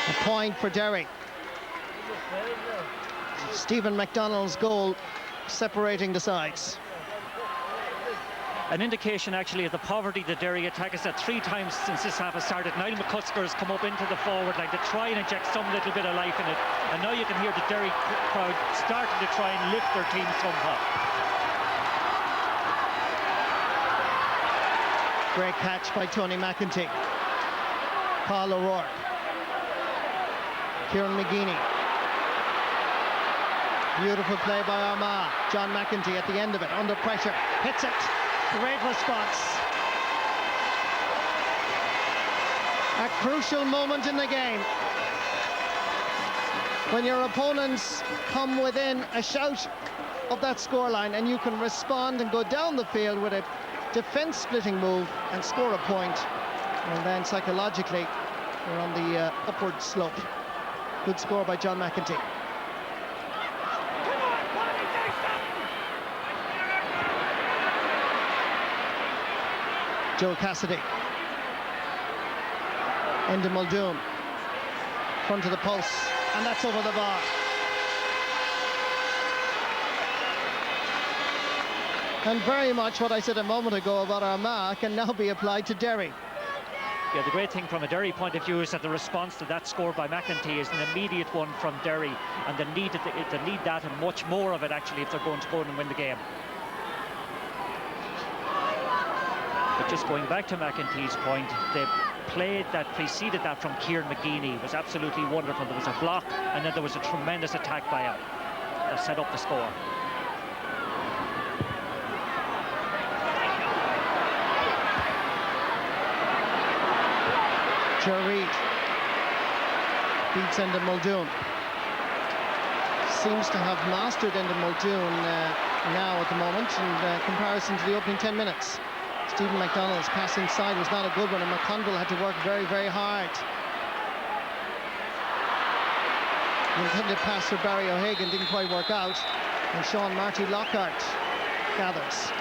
A point for Derry. Stephen McDonald's goal separating the sides. An indication actually of the poverty the Derry attack is that 3 times since this half has started, Niall McCusker has come up into the forward line to try and inject some little bit of life in it. And now you can hear the Derry crowd starting to try and lift their team somewhat. Great catch by Tony McEntee. Paul O'Rourke. Kieran McGeeney. Beautiful play by Armagh. John McEntee at the end of it, under pressure, hits it. Great response. A crucial moment in the game. When your opponents come within a shout of that scoreline and you can respond and go down the field with a defence-splitting move and score a point, and then psychologically we're on the upward slope. Good score by John McEntee. Joe Cassidy. Enda Muldoon. Front of the post. And that's over the bar. And very much what I said a moment ago about Armagh can now be applied to Derry. Yeah, the great thing from a Derry point of view is that the response to that score by McEntee is an immediate one from Derry, and they need that and much more of it actually if they're going to go and win the game. But just going back to McEntee's point, the play that preceded that from Kieran McGeeney was absolutely wonderful. There was a block and then there was a tremendous attack by him that set up the score. Joe Reid beats Enda Muldoon. Seems to have mastered Enda Muldoon now at the moment in comparison to the opening 10 minutes. Stephen McDonald's pass inside was not a good one, and McConville had to work very, very hard. The intended pass for Barry O'Hagan didn't quite work out, and Sean Marty Lockhart gathers.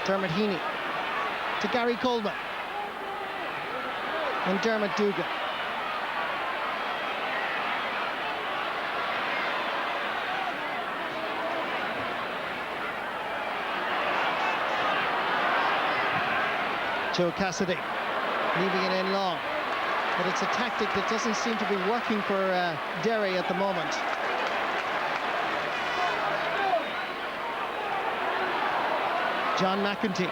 Dermot Heaney to Gary Coleman. And Dermot Dugan. Joe Cassidy leaving it in long, but it's a tactic that doesn't seem to be working for Derry at the moment. John McEntee,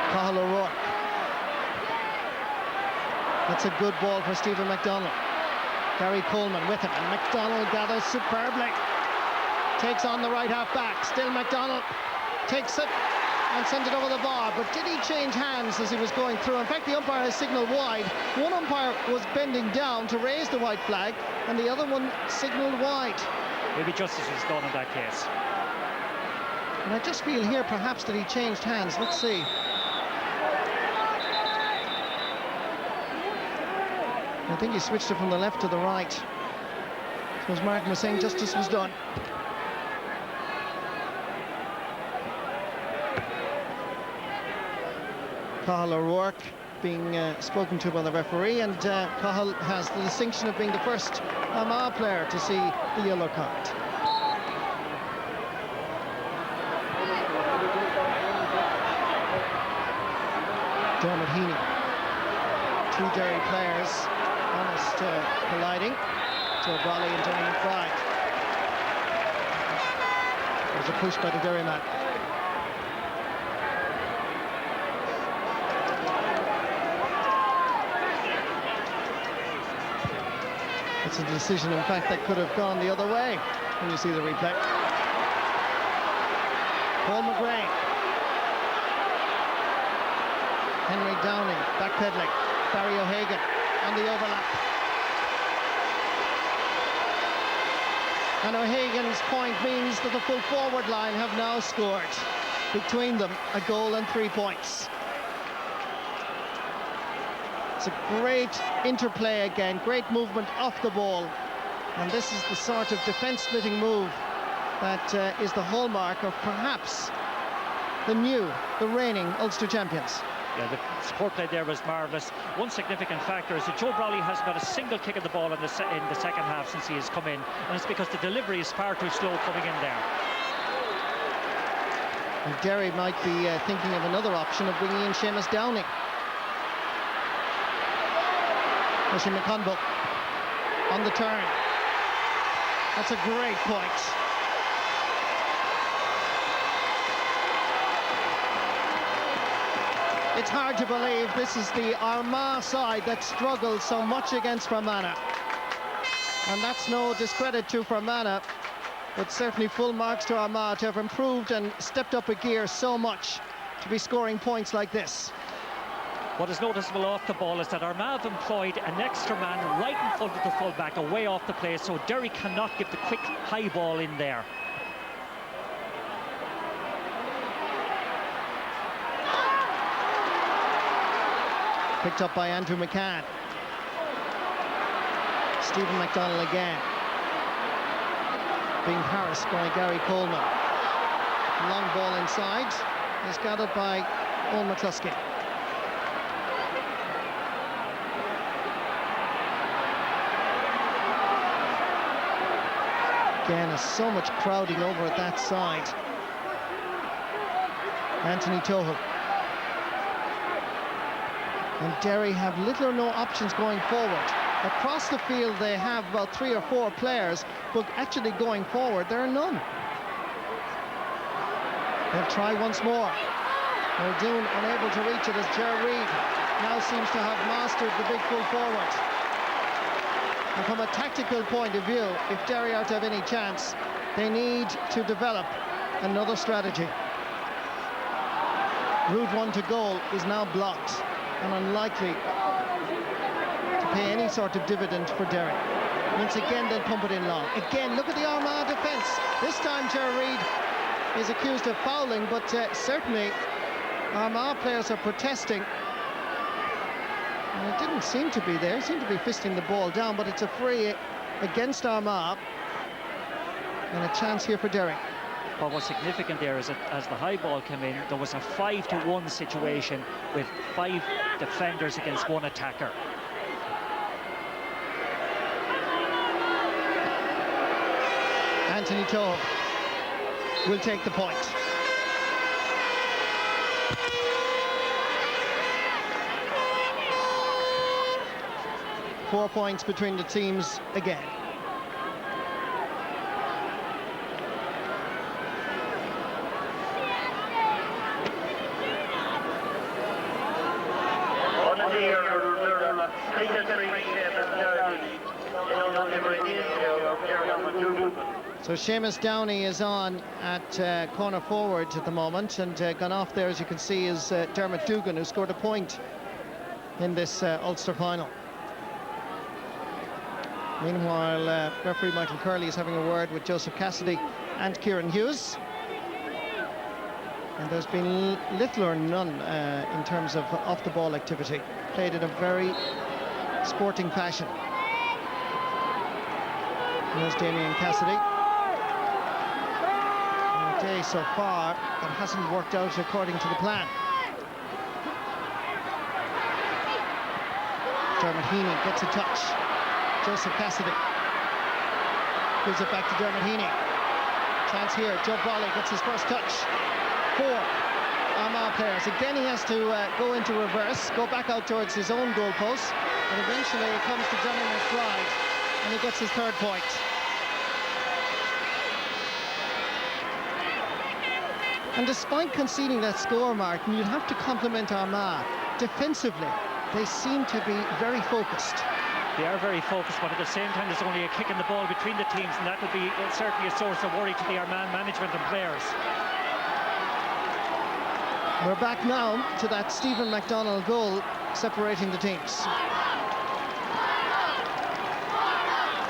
Cathal O'Rourke. That's a good ball for Stephen McDonald. Gary Coleman with him, and McDonald gathers superbly. Takes on the right half back. Still McDonald takes it and sends it over the bar. But did he change hands as he was going through? In fact, the umpire has signalled wide. One umpire was bending down to raise the white flag, and the other one signalled wide. Maybe justice was done in that case. And I just feel here perhaps that he changed hands. Let's see. I think he switched it from the left to the right. So as Martin was saying, justice was done. Cathal O'Rourke being spoken to by the referee, and Cathal has the distinction of being the first Armagh player to see the yellow card. Dermot Heaney. Two Derry players, honest colliding. Joe Brolly and Tony McBride. There's a push by the Derry man. It's a decision, in fact, that could have gone the other way when you see the replay. Paul McGrain. Henry Downing, backpedaling. Barry O'Hagan on the overlap. And O'Hagan's point means that the full forward line have now scored. Between them, a goal and 3 points. It's a great interplay again, great movement off the ball. And this is the sort of defence-splitting move that is the hallmark of perhaps the reigning Ulster champions. Yeah, the support play there was marvellous. One significant factor is that Joe Brolly hasn't got a single kick of the ball in the second half since he has come in, and it's because the delivery is far too slow coming in there. And Derry might be thinking of another option of bringing in Seamus Downing. Oisin McConville on the turn. That's a great point. It's hard to believe this is the Armagh side that struggled so much against Fermanagh. And that's no discredit to Fermanagh, but certainly full marks to Armagh to have improved and stepped up a gear so much to be scoring points like this. What is noticeable off the ball is that Armagh have employed an extra man right in front of the full-back, away off the play, so Derry cannot give the quick high ball in there. Picked up by Andrew McCann. Stephen McDonald again. Being harassed by Gary Coleman. Long ball inside. Is gathered by Owen McCluskey. Again, there's so much crowding over at that side. Anthony Toho. And Derry have little or no options going forward. Across the field they have about 3 or 4 players, but actually going forward there are none. They'll try once more. Muldoon unable to reach it as Ger Reid now seems to have mastered the big full forward. And from a tactical point of view, if Derry are to have any chance, they need to develop another strategy. Route 1 to goal is now blocked and unlikely to pay any sort of dividend for Derry. Once again, they'll pump it in long. Again, look at the Armagh defence. This time, Ger Reid is accused of fouling, but certainly Armagh players are protesting. And it didn't seem to be there. It seemed to be fisting the ball down, but it's a free against Armagh. And a chance here for Derry. But what's significant there is that as the high ball came in, there was a 5-to-1 situation with 5 defenders against 1 attacker. Anthony Toho will take the point. 4 points between the teams again. So Seamus Downey is on at corner forward at the moment, and gone off there, as you can see, is Dermot Dugan, who scored a point in this Ulster final. Meanwhile, referee Michael Curley is having a word with Joseph Cassidy and Kieran Hughes. And there's been little or none in terms of off-the-ball activity, played in a very sporting fashion. There's Damien Cassidy. And a day so far that hasn't worked out according to the plan. Dermot Heaney gets a touch. Joseph Cassidy gives it back to Dermot Heaney. Chance here. Joe Brawley gets his first touch. 4 Armagh players. Again, he has to go into reverse, go back out towards his own goalpost, and eventually it comes to Johnny McBride, and he gets his 3rd point. And despite conceding that score, Martin, you'd have to compliment Armagh. Defensively, they seem to be very focused. They are very focused, but at the same time there's only a kick in the ball between the teams, and that would be certainly a source of worry to the Armagh management and players. We're back now to that Stephen MacDonald goal separating the teams.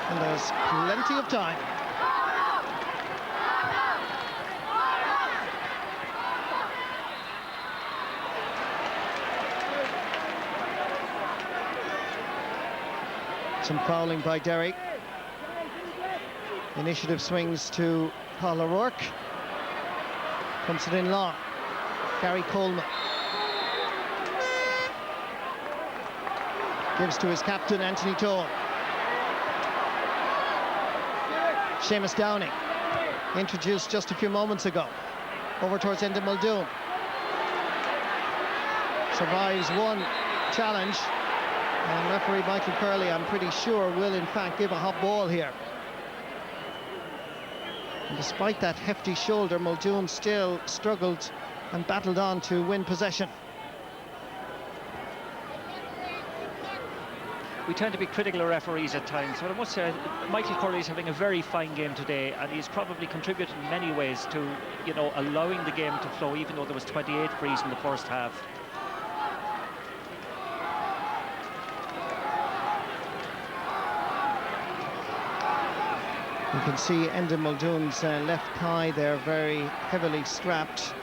And there's plenty of time. Some fouling by Derry. Initiative swings to Paul O'Rourke. Comes it in long. Gary Coleman gives to his captain, Anthony Toll. Seamus Downey, introduced just a few moments ago, over towards Enda Muldoon. Survives one challenge, and referee Michael Curley, I'm pretty sure, will in fact give a hot ball here. And despite that hefty shoulder, Muldoon still struggled and battled on to win possession. We tend to be critical of referees at times, but I must say Michael Curley is having a very fine game today, and he's probably contributed in many ways to, you know, allowing the game to flow, even though there was 28 frees in the first half. You can see Enda Muldoon's left thigh there, very heavily strapped.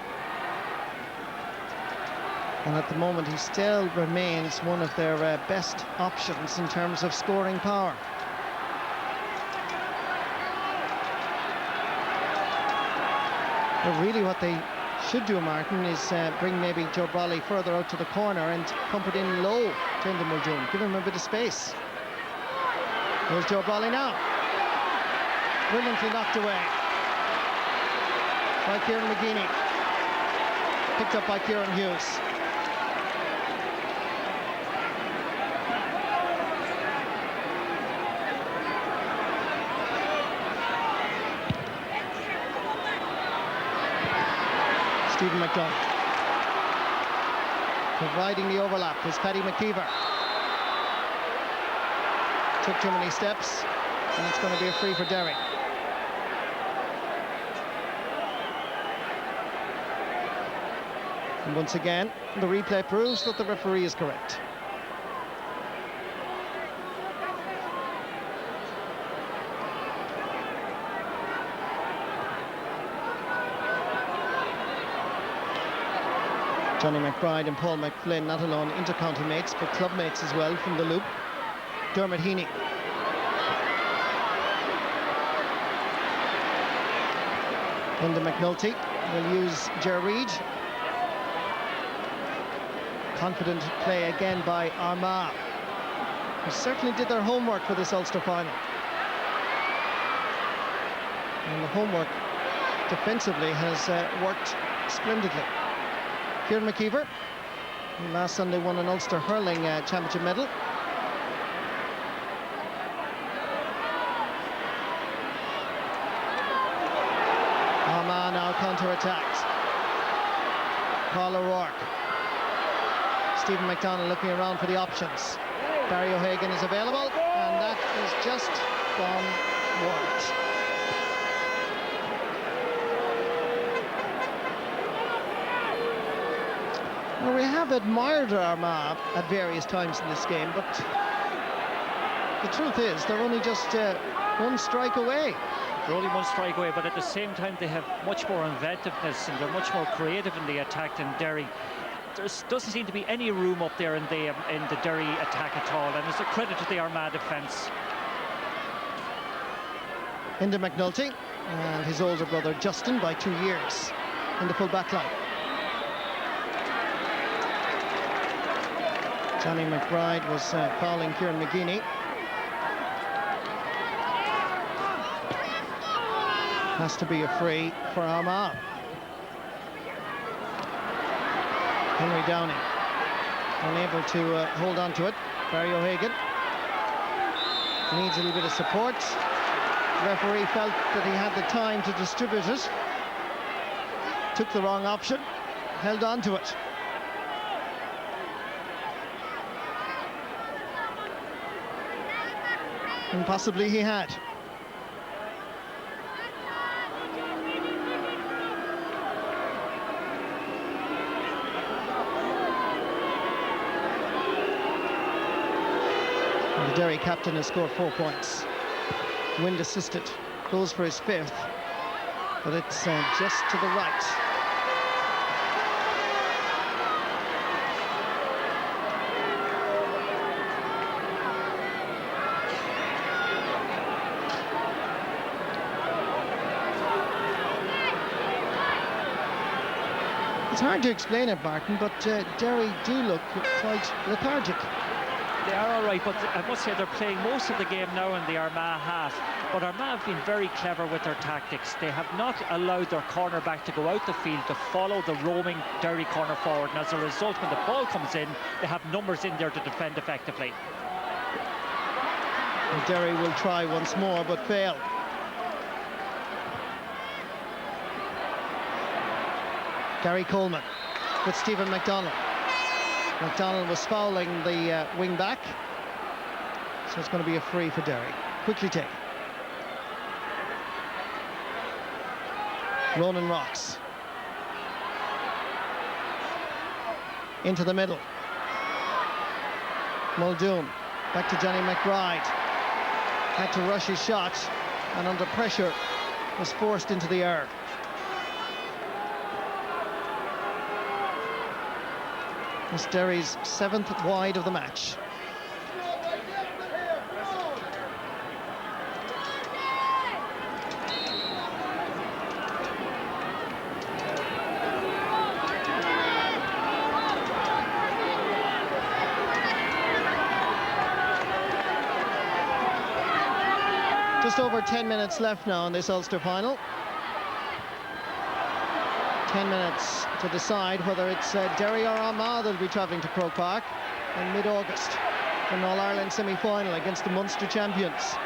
And at the moment, he still remains one of their best options in terms of scoring power. But really what they should do, Martin, is bring maybe Joe Brawley further out to the corner and pump it in low to Enda Muldoon. Give him a bit of space. Here's Joe Brawley now. Brilliantly knocked away by Kieran McGeeney. Picked up by Kieran Hughes. Stephen McDonald providing the overlap is Paddy McKeever. Took too many steps, and it's going to be a free for Derry. And once again, the replay proves that the referee is correct. Johnny McBride and Paul McFlynn, not alone inter-county mates, but club mates as well from the loop. Dermot Heaney. Linda McNulty will use Ger Reid. Confident play again by Armagh, who certainly did their homework for this Ulster final. And the homework defensively has worked splendidly. Kieran McKeever, who last Sunday won an Ulster hurling championship medal. counter-attacked. Paul O'Rourke. Stephen McDonald looking around for the options. Barry O'Hagan is available, and that is just gone wide. Well, we have admired Armagh at various times in this game, but the truth is they're only just one strike away. They're only one strike away, but at the same time they have much more inventiveness and they're much more creative in the attack than Derry. There doesn't seem to be any room up there in the Derry attack at all, and it's a credit to the Armagh defence. Enda McNulty and his older brother Justin by 2 years in the full back line. Johnny McBride was fouling Kieran McGeeney. Has to be a free for Armagh. Henry Downey unable to hold on to it. Barry O'Hagan needs a little bit of support. The referee felt that he had the time to distribute it. Took the wrong option, held on to it. And possibly he had. And the Derry captain has scored 4 points. Wind assisted, goes for his 5th, but it's just to the right. It's hard to explain it, Martin, but Derry do look quite lethargic. They are all right, but I must say they're playing most of the game now in the Armagh half. But Armagh have been very clever with their tactics. They have not allowed their cornerback to go out the field to follow the roaming Derry corner forward. And as a result, when the ball comes in, they have numbers in there to defend effectively. And Derry will try once more, but fail. Gary Coleman with Stephen McDonald. McDonald was fouling the wing back, so it's going to be a free for Derry. Quickly taken. Ronan Rocks into the middle. Muldoon back to Johnny McBride. Had to rush his shot, and under pressure was forced into the air. It's Derry's 7th wide of the match. Just over 10 minutes left now in this Ulster final. 10 minutes to decide whether it's Derry or Armagh that'll be travelling to Croke Park in mid-August for an All-Ireland semi-final against the Munster champions.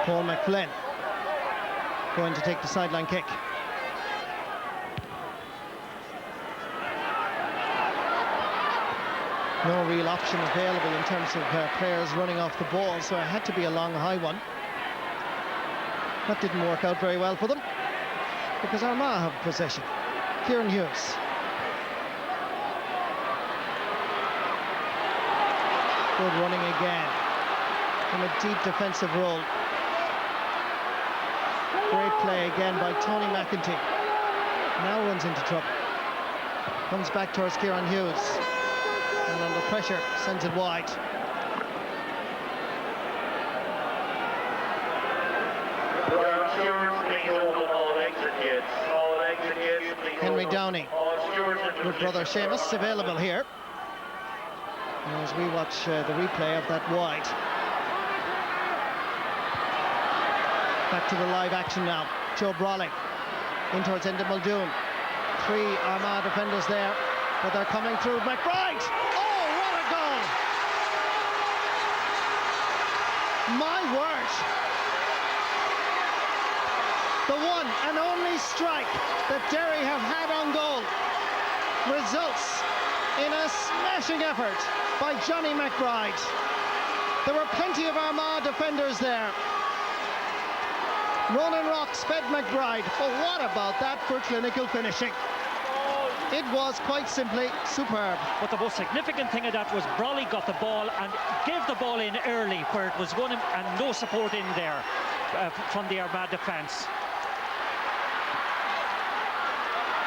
Paul McFlynn going to take the sideline kick. No real option available in terms of players running off the ball, so it had to be a long, high one. That didn't work out very well for them, because Armagh have possession. Kieran Hughes. Good running again from a deep defensive role. Great play again by Tony McEntee. Now runs into trouble. Comes back towards Kieran Hughes. And under pressure, sends it wide. Henry Downey with brother Seamus available here. As we watch the replay of that wide. Back to the live action now. Joe Brawley in towards Enda Muldoon. 3 Armagh defenders there, but they're coming through. McBride! Oh, what a goal! My word! The one and only strike that Derry have had on goal results in a smashing effort by Johnny McBride. There were plenty of Armagh defenders there. Ronan Rock sped McBride, but what about that for clinical finishing? It was quite simply superb. But the most significant thing of that was Brawley got the ball and gave the ball in early where it was going and no support in there from the Armagh defence.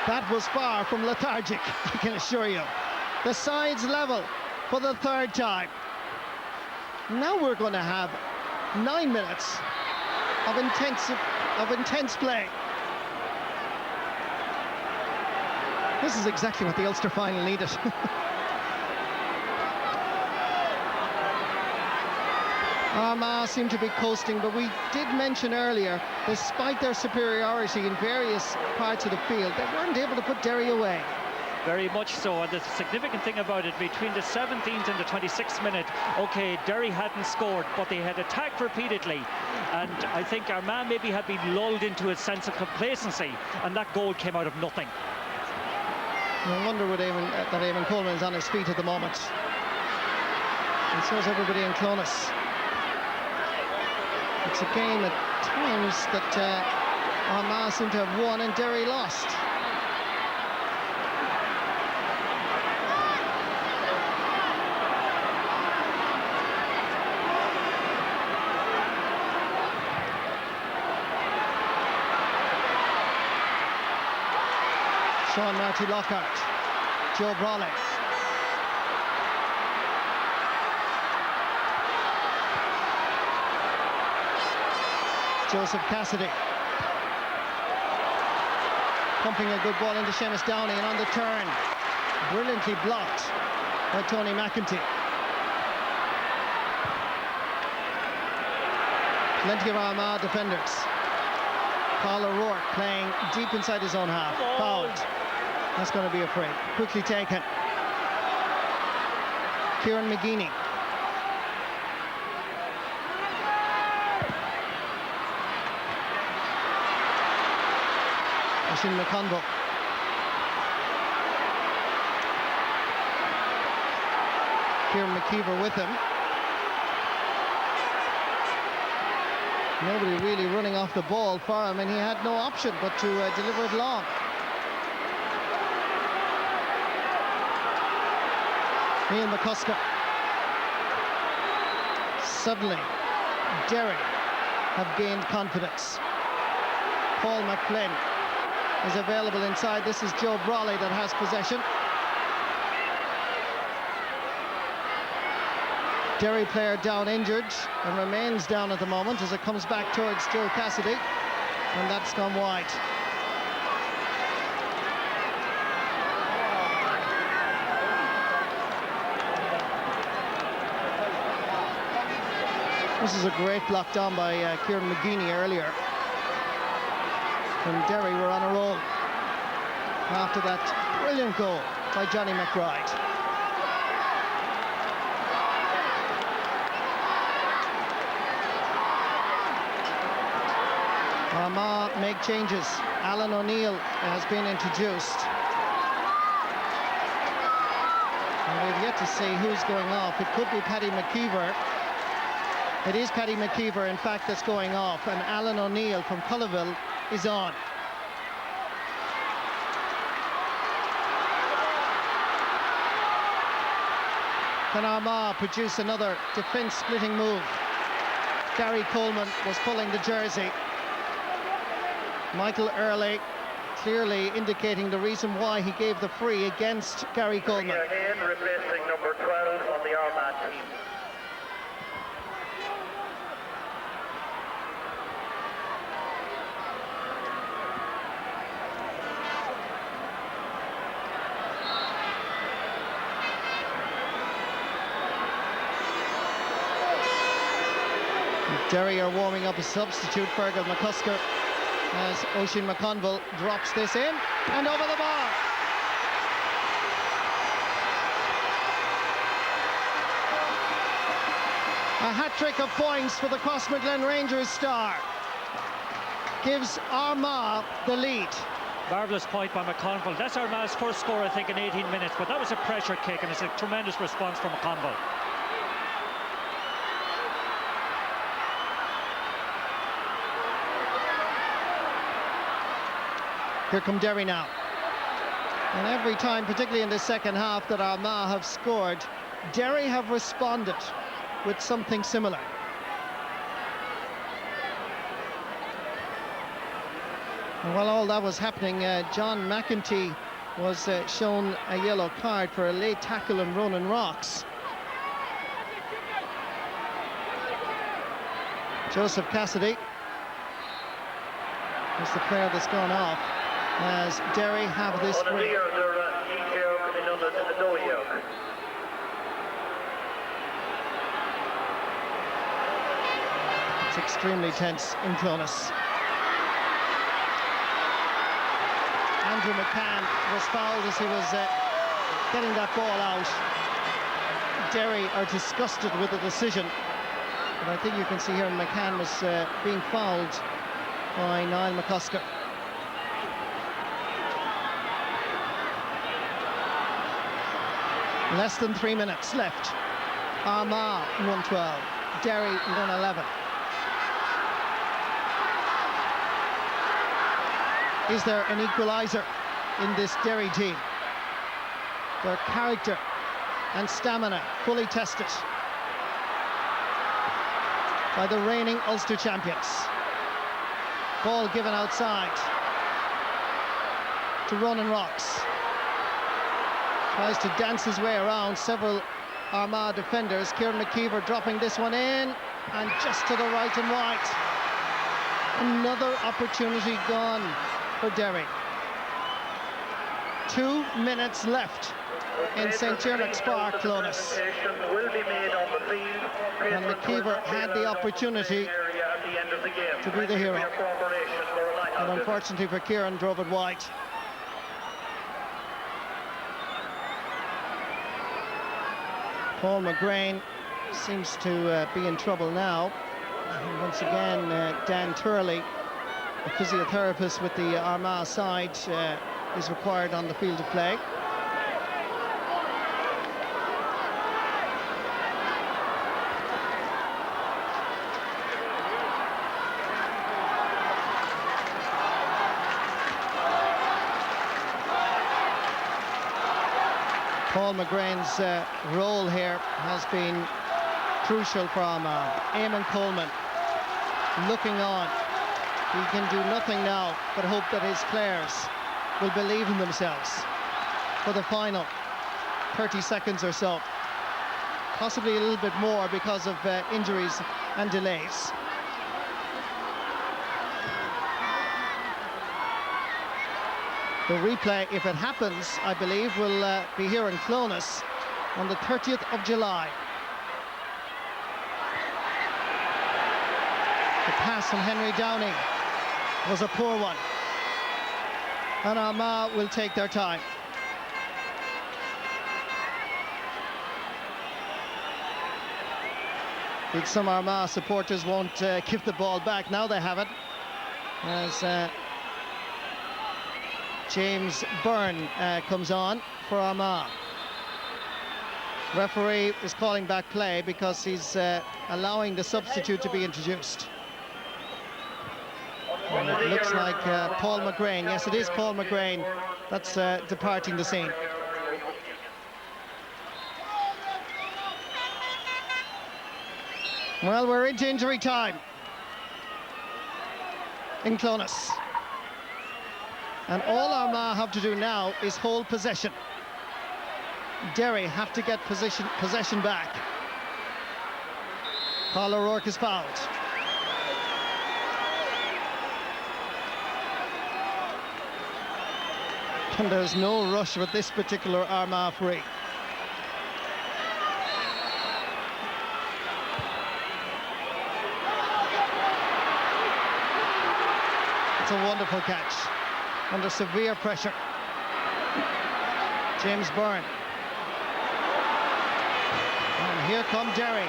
That was far from lethargic, I can assure you. The sides level for the 3rd time. Now we're going to have 9 minutes of intense play. This is exactly what the Ulster final needed. Armagh seem to be coasting, but we did mention earlier, despite their superiority in various parts of the field, they weren't able to put Derry away. Very much so, and the significant thing about it, between the 17th and the 26th minute, okay, Derry hadn't scored, but they had attacked repeatedly, and I think Armagh maybe had been lulled into a sense of complacency, and that goal came out of nothing. No wonder that Eamon Coleman's on his feet at the moment. And so is everybody in Clonus. It's a game at times that Armagh seem to have won and Derry lost. Sean Marty Lockhart, Joe Brawley. Joseph Cassidy. Pumping a good ball into Seamus Downey, and on the turn, brilliantly blocked by Tony McEntee. Plenty of Armagh defenders. Paul O'Rourke playing deep inside his own half. Fouled. That's going to be a free. Quickly taken. Kieran McGeeney. Oisin McConville. Kieran McKeever with him. Nobody really running off the ball for him, and he had no option but to deliver it long. Neil McCusker. Suddenly, Derry have gained confidence. Paul McFlynn is available inside. This is Joe Brawley that has possession. Derry player down injured and remains down at the moment as it comes back towards Joe Cassidy, and that's gone wide. This is a great block down by Kieran McGeeney earlier. And Derry were on a roll after that brilliant goal by Johnny McBride. Armagh make changes. Alan O'Neill has been introduced. And we've yet to see who's going off. It could be Paddy McKeever. It is Paddy McKeever, in fact, that's going off. And Alan O'Neill from Cullerville is on. Can Armagh produce another defence-splitting move? Gary Coleman was pulling the jersey. Michael Early clearly indicating the reason why he gave the free against Gary Coleman. Again, replacing number 12 on the Armagh team. Derry are warming up a substitute, Fergal McCusker. as Oisin McConville drops this in and over the bar. A hat-trick of points for the Crossmaglen Rangers star. Gives Armagh the lead. Marvellous point by McConville. That's Armagh's first score, I think, in 18 minutes, but that was a pressure kick, and it's a tremendous response from McConville. Here come Derry now. And every time, particularly in the second half, that Armagh have scored, Derry have responded with something similar. And while all that was happening, John McEntee was shown a yellow card for a late tackle on Ronan Rocks. Joseph Cassidy is the player that's gone off, as Derry have this free. It's extremely tense in Clonus. Andrew McCann was fouled as he was getting that ball out. Derry are disgusted with the decision, but I think you can see here McCann was being fouled by Niall McCusker. Less than 3 minutes left. Armagh 112, Derry 111. Is there an equaliser in this Derry team? Their character and stamina fully tested by the reigning Ulster champions. Ball given outside to Ronan Rocks. Tries to dance his way around several Armagh defenders. Kieran McKeever dropping this one in, and just to the right and wide. Another opportunity gone for Derry. 2 minutes left in St. Tiernack's Park, Clonus. And McKeever had the opportunity to be the hero. But unfortunately for Kieran, drove it wide. Paul McGrain seems to be in trouble now. And once again, Dan Turley, the physiotherapist with the Armagh side, is required on the field of play. Paul McGrain's role here has been crucial for Armagh. Eamon Coleman looking on. He can do nothing now but hope that his players will believe in themselves for the final 30 seconds or so. Possibly a little bit more because of injuries and delays. The replay, if it happens, I believe, will be here in Clonus on the 30th of July. The pass from Henry Downing was a poor one. And Armagh will take their time. I think some Armagh supporters won't give the ball back. Now they have it. As James Byrne comes on for Armagh. Referee is calling back play because he's allowing the substitute to be introduced. And it looks like Paul McGrain. Yes, it is Paul McGrain that's departing the scene. Well, we're into injury time in Clonus. And all Armagh have to do now is hold possession. Derry have to get possession back. Paul O'Rourke is fouled. And there's no rush with this particular Armagh free. It's a wonderful catch under severe pressure. James Byrne. And here come Derry.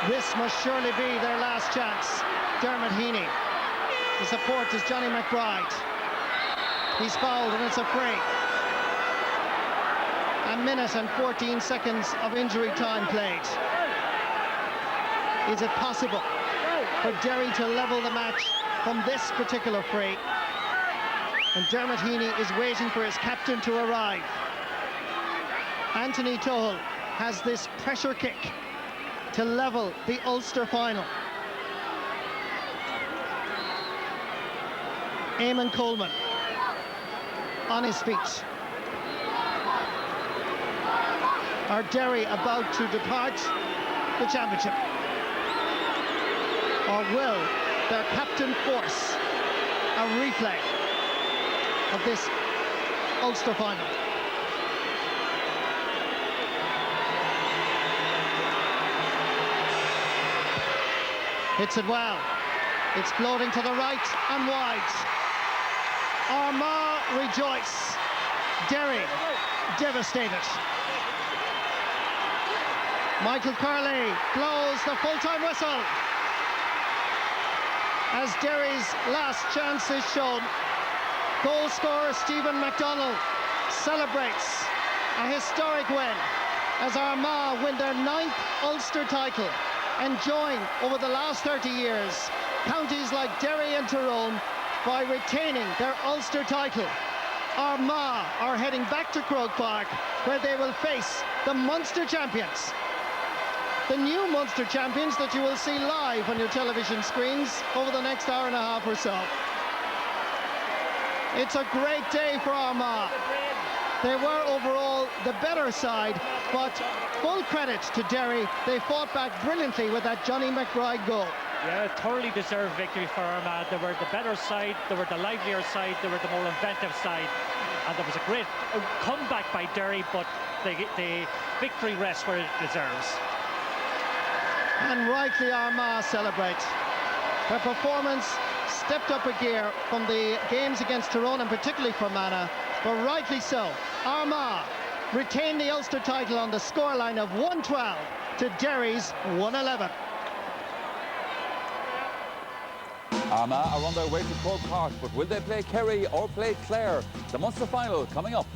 This must surely be their last chance. Dermot Heaney. The support is Johnny McBride. He's fouled and it's a free. A minute and 14 seconds of injury time played. Is it possible for Derry to level the match from this particular free? And Dermot Heaney is waiting for his captain to arrive. Anthony Tohill has this pressure kick to level the Ulster final. Eamon Coleman on his feet. Are Derry about to depart the championship? Or will their captain force a replay of this Ulster final? Hits it well. It's floating to the right and wide. Armagh rejoice. Derry devastated. Michael Curley blows the full-time whistle as Derry's last chance is shown. Goal scorer Stephen MacDonald celebrates a historic win as Armagh win their 9th Ulster title and join over the last 30 years counties like Derry and Tyrone by retaining their Ulster title. Armagh are heading back to Croke Park where they will face the Munster champions. The new Munster champions that you will see live on your television screens over the next hour and a half or so. It's a great day for Armagh. They were overall the better side, but full credit to Derry. They fought back brilliantly with that Johnny McBride goal. Yeah, thoroughly deserved victory for Armagh. They were the better side, they were the livelier side, they were the more inventive side. And there was a great comeback by Derry, but the victory rests where it deserves. And rightly Armagh celebrate. Their performance stepped up a gear from the games against Tyrone and particularly for Mana, but rightly so. Armagh retain the Ulster title on the scoreline of 112 to Derry's 111. Armagh are on their way to Croke Park, but will they play Kerry or play Clare? The Munster final coming up.